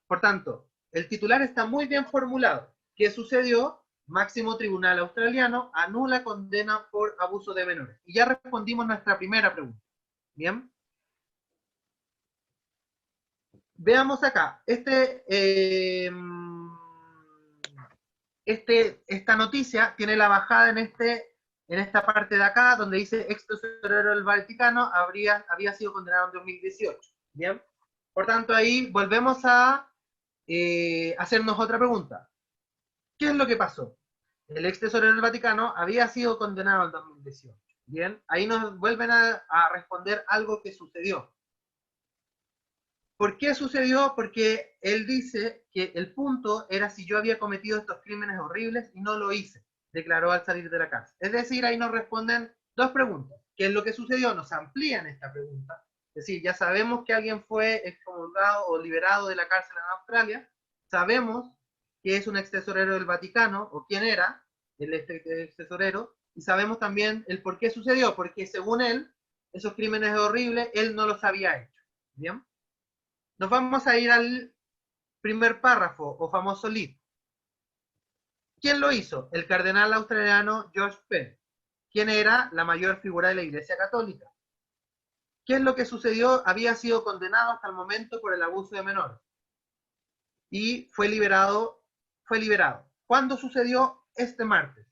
A: Por tanto, el titular está muy bien formulado. ¿Qué sucedió? Máximo tribunal australiano anula condena por abuso de menores. Y ya respondimos nuestra primera pregunta. ¿Bien? Veamos acá. Esta noticia tiene la bajada en esta parte de acá, donde dice ex tesorero del Vaticano había sido condenado en 2018. ¿Bien? Por tanto, ahí volvemos a hacernos otra pregunta. ¿Qué es lo que pasó? El ex tesorero del Vaticano había sido condenado en 2018. Bien, ahí nos vuelven a responder algo que sucedió. ¿Por qué sucedió? Porque él dice que el punto era si yo había cometido estos crímenes horribles y no lo hice, declaró al salir de la cárcel. Es decir, ahí nos responden dos preguntas. ¿Qué es lo que sucedió? Nos amplían esta pregunta. Es decir, ya sabemos que alguien fue excomulgado o liberado de la cárcel en Australia. Sabemos que es un ex tesorero del Vaticano, o quién era el ex tesorero, y sabemos también el por qué sucedió, porque según él, esos crímenes horribles, él no los había hecho. ¿Bien? Nos vamos a ir al primer párrafo, o famoso lead. ¿Quién lo hizo? El cardenal australiano George Pell, quien era la mayor figura de la Iglesia Católica. ¿Qué es lo que sucedió? Había sido condenado hasta el momento por el abuso de menores. Y fue liberado. ¿Cuándo sucedió? Este martes.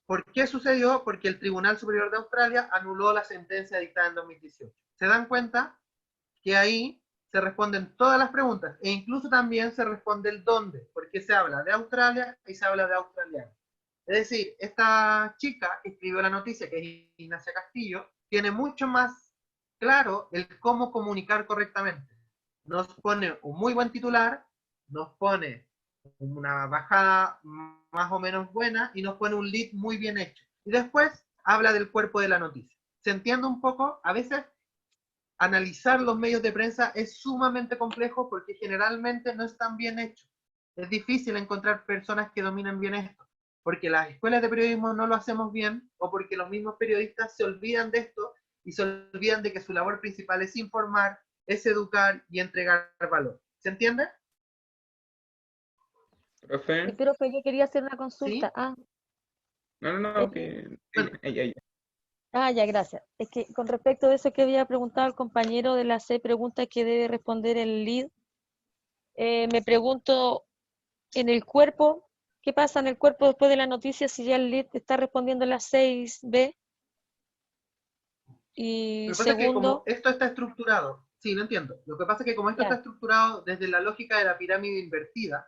A: ¿Por qué sucedió? Porque el Tribunal Superior de Australia anuló la sentencia dictada en 2018. ¿Se dan cuenta? Que ahí se responden todas las preguntas e incluso también se responde el dónde, porque se habla de Australia y se habla de australiano. Es decir, esta chica que escribió la noticia, que es Ignacia Castillo, tiene mucho más claro el cómo comunicar correctamente. Nos pone un muy buen titular, nos pone una bajada más o menos buena y nos pone un lead muy bien hecho. Y después habla del cuerpo de la noticia. ¿Se entiende un poco? A veces analizar los medios de prensa es sumamente complejo porque generalmente no están bien hechos. Es difícil encontrar personas que dominen bien esto, porque las escuelas de periodismo no lo hacemos bien o porque los mismos periodistas se olvidan de esto y se olvidan de que su labor principal es informar, es educar y entregar valor. ¿Se entiende?
G: Profe.
D: Profe, yo quería hacer una consulta.
A: ¿Sí?
D: Ah,
G: No, que...
D: ya, gracias. Es que con respecto a eso que había preguntado el compañero de la C, pregunta que debe responder el lead, me pregunto, en el cuerpo, ¿Qué pasa en el cuerpo después de la noticia si ya el lead está respondiendo las 6B? Y
A: Lo que pasa es que como
D: segundo,
A: esto está estructurado, sí, lo entiendo. Lo que pasa es que como esto
D: ya,
A: está estructurado desde la lógica de la pirámide invertida,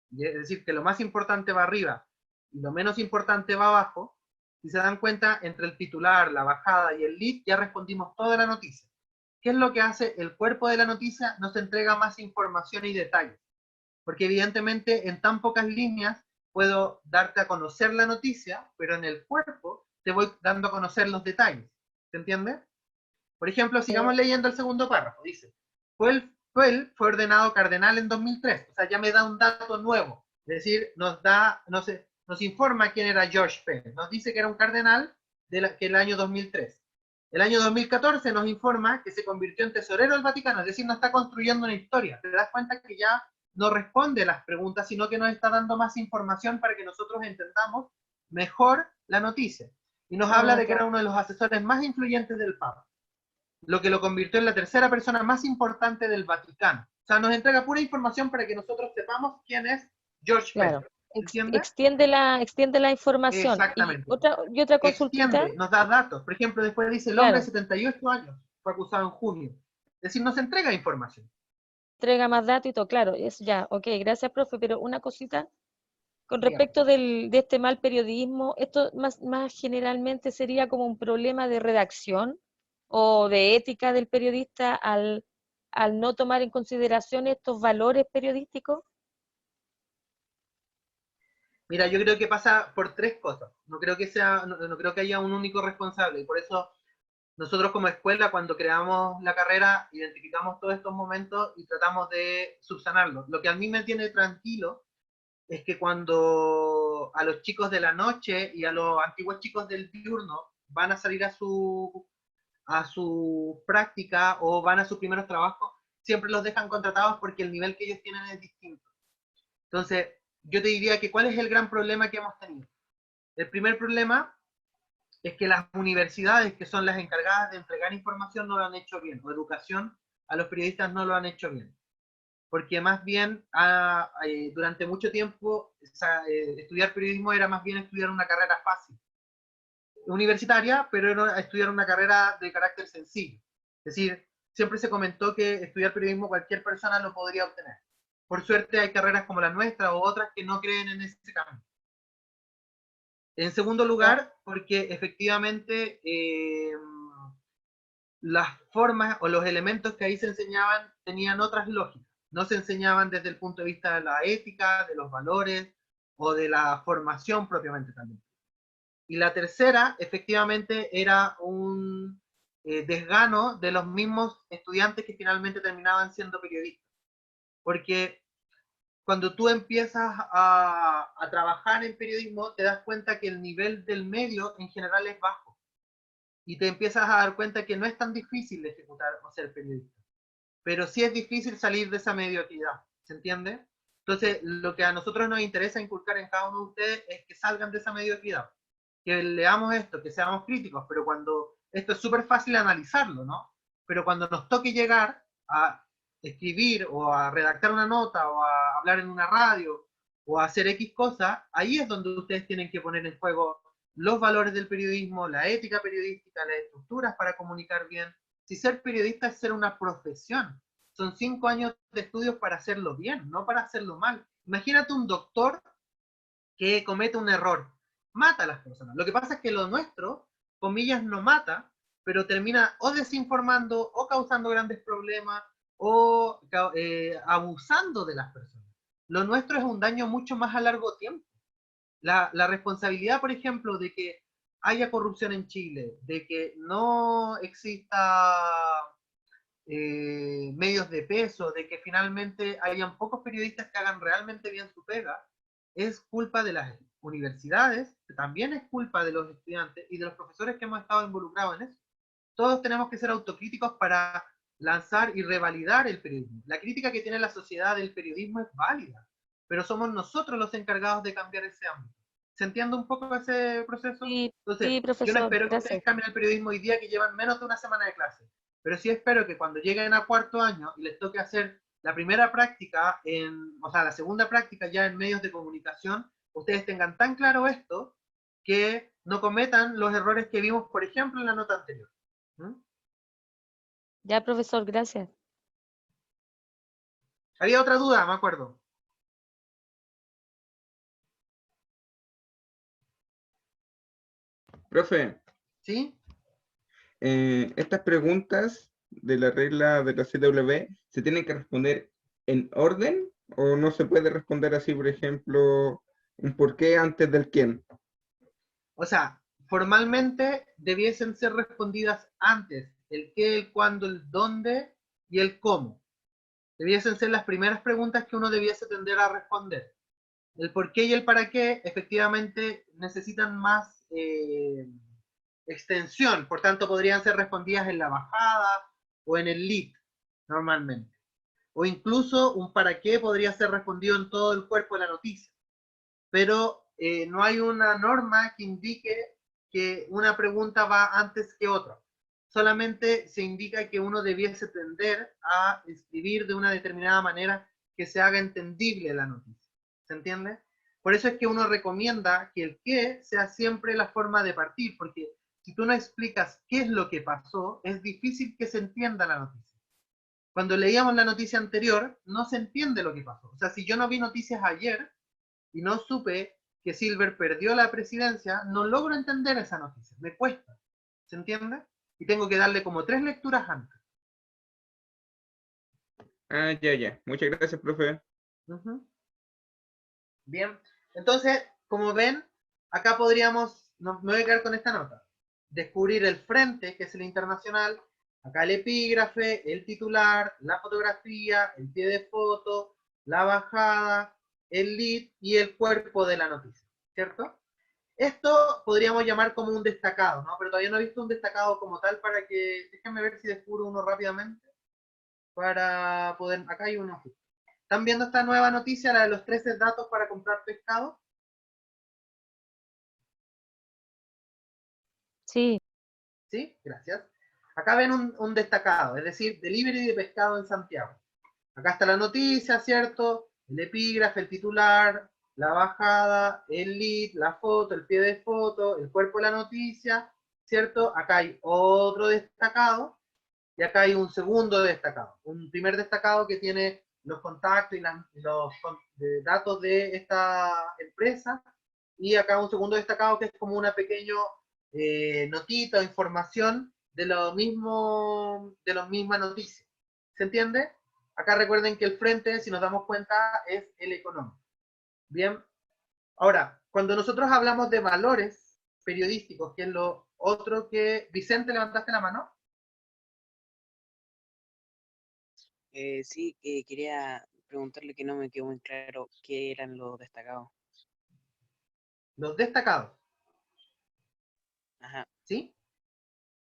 A: y es decir, que lo más importante va arriba y lo menos importante va abajo, si se dan cuenta, entre el titular, la bajada y el lead ya respondimos toda la noticia. ¿Qué es lo que hace el cuerpo de la noticia? Nos entrega más información y detalles. Porque evidentemente en tan pocas líneas puedo darte a conocer la noticia, pero en el cuerpo te voy dando a conocer los detalles. ¿Se entiende? Por ejemplo, sigamos leyendo el segundo párrafo. Dice, Pell fue ordenado cardenal en 2003. O sea, ya me da un dato nuevo. Es decir, nos informa quién era George Pell. Nos dice que era un cardenal que el año 2003. El año 2014 nos informa que se convirtió en tesorero del Vaticano. Es decir, nos está construyendo una historia. Te das cuenta que ya no responde las preguntas, sino que nos está dando más información para que nosotros entendamos mejor la noticia. Y nos habla de que era uno de los asesores más influyentes del Papa, lo que lo convirtió en la tercera persona más importante del Vaticano. O sea, nos entrega pura información para que nosotros sepamos quién es George
D: claro,
A: Pell. ¿Entiende?
D: extiende la información.
A: Exactamente.
D: Y otra consultita,
A: Extiende, nos da datos. Por ejemplo, después dice, el hombre de 78 años fue acusado en junio. Es decir, nos entrega información.
D: entrega más datos y todo, claro, eso ya, ok, gracias, profe, pero una cosita, con
A: Dígame.
D: respecto de este mal periodismo, esto más generalmente sería como un problema de redacción o de ética del periodista al no tomar en consideración estos valores periodísticos.
A: Mira, yo creo que pasa por tres cosas. No creo que haya un único responsable. Y por eso nosotros como escuela, cuando creamos la carrera, identificamos todos estos momentos y tratamos de subsanarlos. Lo que a mí me tiene tranquilo es que cuando a los chicos de la noche y a los antiguos chicos del diurno van a salir a su práctica o van a sus primeros trabajos, siempre los dejan contratados porque el nivel que ellos tienen es distinto. Entonces, yo te diría que ¿cuál es el gran problema que hemos tenido? El primer problema es que las universidades, que son las encargadas de entregar información, no lo han hecho bien, o educación a los periodistas no lo han hecho bien. Porque más bien, durante mucho tiempo, estudiar periodismo era más bien estudiar una carrera fácil, universitaria, pero era estudiar una carrera de carácter sencillo. Es decir, siempre se comentó que estudiar periodismo cualquier persona lo podría obtener. Por suerte hay carreras como la nuestra o otras que no creen en ese camino. En segundo lugar, porque efectivamente las formas o los elementos que ahí se enseñaban tenían otras lógicas. No se enseñaban desde el punto de vista de la ética, de los valores o de la formación propiamente también. Y la tercera, efectivamente, era un desgano de los mismos estudiantes que finalmente terminaban siendo periodistas. Porque cuando tú empiezas a trabajar en periodismo, te das cuenta que el nivel del medio en general es bajo. Y te empiezas a dar cuenta que no es tan difícil de ejecutar o ser periodista. Pero sí es difícil salir de esa mediocridad. ¿Se entiende? Entonces, lo que a nosotros nos interesa inculcar en cada uno de ustedes es que salgan de esa mediocridad. Que leamos esto, que seamos críticos, pero cuando esto es súper fácil analizarlo, ¿no? Pero cuando nos toque llegar a escribir o a redactar una nota o a hablar en una radio o a hacer X cosas, ahí es donde ustedes tienen que poner en juego los valores del periodismo, la ética periodística, las estructuras para comunicar bien. Si ser periodista es ser una profesión, son 5 años de estudios para hacerlo bien, no para hacerlo mal. Imagínate un doctor que comete un error, mata a las personas. Lo que pasa es que lo nuestro, comillas, no mata, pero termina o desinformando o causando grandes problemas o abusando de las personas. Lo nuestro es un daño mucho más a largo tiempo. La responsabilidad, por ejemplo, de que haya corrupción en Chile, de que no exista medios de peso, de que finalmente hayan pocos periodistas que hagan realmente bien su pega, es culpa de las universidades, también es culpa de los estudiantes y de los profesores que hemos estado involucrados en eso. Todos tenemos que ser autocríticos para lanzar y revalidar el periodismo. La crítica que tiene la sociedad del periodismo es válida, pero somos nosotros los encargados de cambiar ese ámbito. ¿Se entiende un poco ese proceso?
D: Sí,
A: Entonces,
D: sí, profesor,
A: yo no espero que
D: gracias.
A: ustedes cambien el periodismo hoy día, que llevan menos de una semana de clase, pero sí espero que cuando lleguen a cuarto año y les toque hacer la primera práctica, o sea, la segunda práctica ya en medios de comunicación, ustedes tengan tan claro esto que no cometan los errores que vimos, por ejemplo, en la nota anterior. ¿Mm?
D: Ya, profesor, gracias.
A: Había otra duda, me acuerdo.
G: Profe,
A: ¿Sí?
G: estas preguntas de la regla de la CW se tienen que responder en orden o no se puede responder así, por ejemplo, un por qué antes del quién.
A: O sea, formalmente debiesen ser respondidas antes el qué, el cuándo, el dónde y el cómo. Debiesen ser las primeras preguntas que uno debiese tender a responder. El por qué y el para qué efectivamente necesitan más extensión, por tanto podrían ser respondidas en la bajada o en el lead normalmente. O incluso un para qué podría ser respondido en todo el cuerpo de la noticia. Pero no hay una norma que indique que una pregunta va antes que otra. Solamente se indica que uno debiese tender a escribir de una determinada manera que se haga entendible la noticia. ¿Se entiende? Por eso es que uno recomienda que el qué sea siempre la forma de partir, porque si tú no explicas qué es lo que pasó, es difícil que se entienda la noticia. Cuando leíamos la noticia anterior, no se entiende lo que pasó. O sea, si yo no vi noticias ayer y no supe que Silver perdió la presidencia, no logro entender esa noticia. Me cuesta. ¿Se entiende? Y tengo que darle como 3 lecturas antes.
G: Ah, ya, ya. Muchas gracias, profe.
A: Bien. Entonces, como ven, acá podríamos, me voy a quedar con esta nota. Descubrir el frente, que es el internacional, acá el epígrafe, el titular, la fotografía, el pie de foto, la bajada, el lead y el cuerpo de la noticia, ¿cierto? Esto podríamos llamar como un destacado, ¿no? Pero todavía no he visto un destacado como tal para que, déjenme ver si descubro uno rápidamente, para poder, acá hay uno. ¿Están viendo esta nueva noticia, la de los 13 datos para comprar pescado?
D: Sí,
A: ¿Sí? Gracias. Acá ven un destacado, es decir, delivery de pescado en Santiago. Acá está la noticia, ¿cierto? El epígrafe, el titular, la bajada, el lead, la foto, el pie de foto, el cuerpo de la noticia, ¿cierto? Acá hay otro destacado y acá hay un segundo destacado. Un primer destacado que tiene los contactos y los datos de esta empresa y acá un segundo destacado que es como una pequeña notita o información de lo mismo, de la misma noticia. ¿Se entiende? Acá recuerden que el frente, si nos damos cuenta, es el económico. Bien. Ahora, cuando nosotros hablamos de valores periodísticos, que es lo otro que... Vicente, ¿levantaste la mano?
E: Sí, quería preguntarle que no me quedó muy claro qué eran los destacados.
A: Los destacados.
E: Ajá.
A: ¿Sí?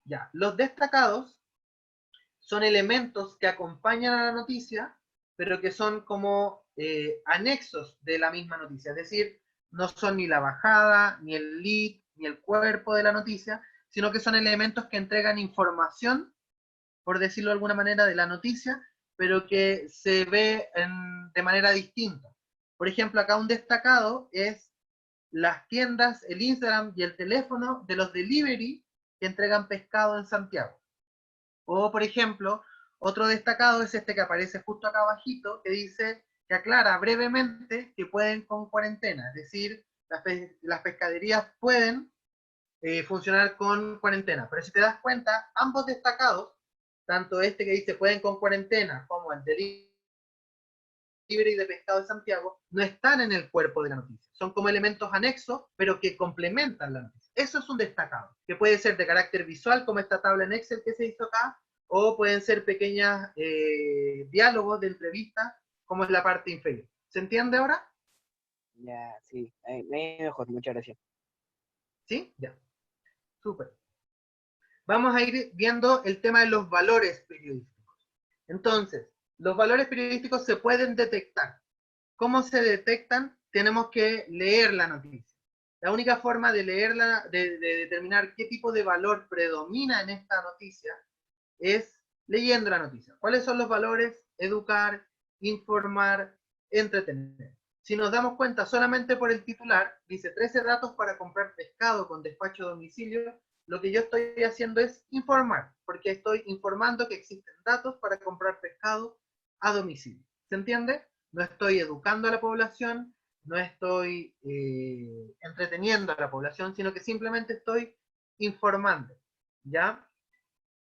A: Ya. Los destacados son elementos que acompañan a la noticia, pero que son como anexos de la misma noticia. Es decir, no son ni la bajada, ni el lead, ni el cuerpo de la noticia, sino que son elementos que entregan información, por decirlo de alguna manera, de la noticia, pero que se ve de manera distinta. Por ejemplo, acá un destacado es las tiendas, el Instagram y el teléfono de los delivery que entregan pescado en Santiago. O, por ejemplo, otro destacado es este que aparece justo acá abajito, que dice, que aclara brevemente que pueden con cuarentena, es decir, las pescaderías pueden funcionar con cuarentena. Pero si te das cuenta, ambos destacados, tanto este que dice pueden con cuarentena, como el delivery de pescado de Santiago, no están en el cuerpo de la noticia. Son como elementos anexos, pero que complementan la noticia. Eso es un destacado, que puede ser de carácter visual, como esta tabla en Excel que se hizo acá, o pueden ser pequeños diálogos de entrevistas, como es la parte inferior. ¿Se entiende ahora?
E: Ya, sí. Mejor, muchas gracias.
A: ¿Sí? Ya. Súper. Vamos a ir viendo el tema de los valores periodísticos. Entonces, los valores periodísticos se pueden detectar. ¿Cómo se detectan? Tenemos que leer la noticia. La única forma de leerla, de determinar qué tipo de valor predomina en esta noticia, es leyendo la noticia. ¿Cuáles son los valores? Educar, informar, entretener. si nos damos cuenta solamente por el titular, dice 13 datos para comprar pescado con despacho a domicilio, lo que yo estoy haciendo es informar, porque estoy informando que existen datos para comprar pescado a domicilio. ¿Se entiende? No estoy educando a la población, no estoy entreteniendo a la población, sino que simplemente estoy informando, ¿ya?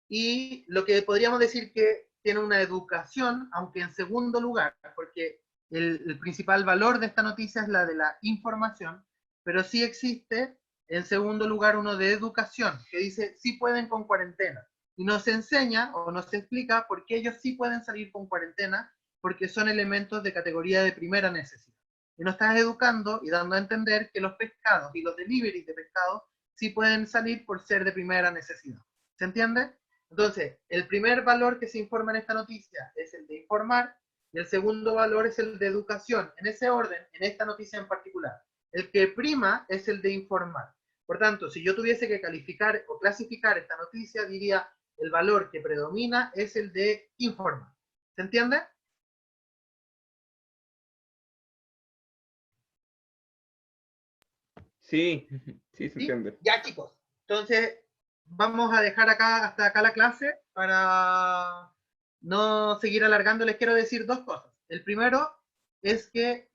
A: Y lo que podríamos decir que tiene una educación, aunque en segundo lugar, porque el principal valor de esta noticia es la de la información, pero sí existe en segundo lugar uno de educación, que dice sí pueden con cuarentena. Y nos enseña o nos explica por qué ellos sí pueden salir con cuarentena, porque son elementos de categoría de primera necesidad. Y nos estás educando y dando a entender que los pescados y los deliveries de pescado sí pueden salir por ser de primera necesidad. ¿Se entiende? Entonces, el primer valor que se informa en esta noticia es el de informar, y el segundo valor es el de educación, en ese orden, en esta noticia en particular. El que prima es el de informar. Por tanto, si yo tuviese que calificar o clasificar esta noticia, diría el valor que predomina es el de informar. ¿Se entiende?
G: Sí, sí, se
A: ¿Sí?
G: entiende.
A: Ya, chicos. Entonces, vamos a dejar acá hasta acá la clase para no seguir alargando. Les quiero decir dos cosas. El primero es que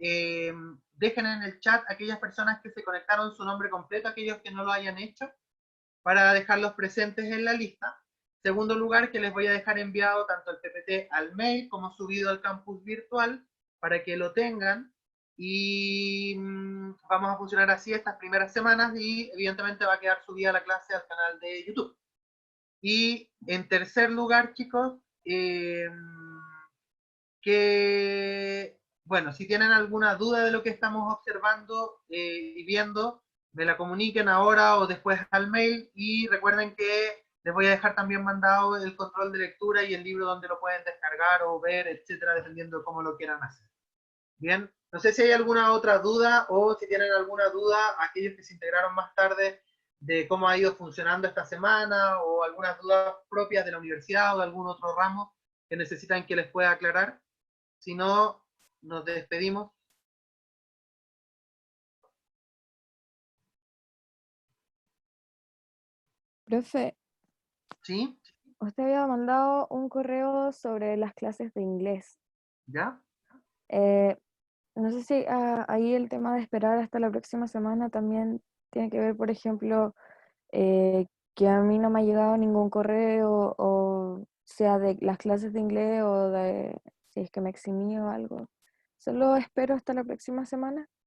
A: dejen en el chat aquellas personas que se conectaron su nombre completo, aquellos que no lo hayan hecho, para dejarlos presentes en la lista. Segundo lugar, que les voy a dejar enviado tanto el PPT al mail como subido al campus virtual para que lo tengan. Y vamos a funcionar así estas primeras semanas y evidentemente va a quedar subida la clase al canal de YouTube. Y en tercer lugar, chicos, que, bueno, si tienen alguna duda de lo que estamos observando y viendo, me la comuniquen ahora o después al mail, y recuerden que les voy a dejar también mandado el control de lectura y el libro donde lo pueden descargar o ver, etcétera, dependiendo de cómo lo quieran hacer. Bien, no sé si hay alguna otra duda o si tienen alguna duda aquellos que se integraron más tarde de cómo ha ido funcionando esta semana, o algunas dudas propias de la universidad o de algún otro ramo que necesitan que les pueda aclarar. Si no, nos despedimos.
C: Profe,
A: ¿Sí?
C: usted había mandado un correo sobre las clases de inglés.
A: ¿Ya?
C: Eh, no sé si ahí el tema de esperar hasta la próxima semana también tiene que ver, por ejemplo, que a mí no me ha llegado ningún correo, o sea de las clases de inglés o de si es que me eximí o algo. Solo espero hasta la próxima semana.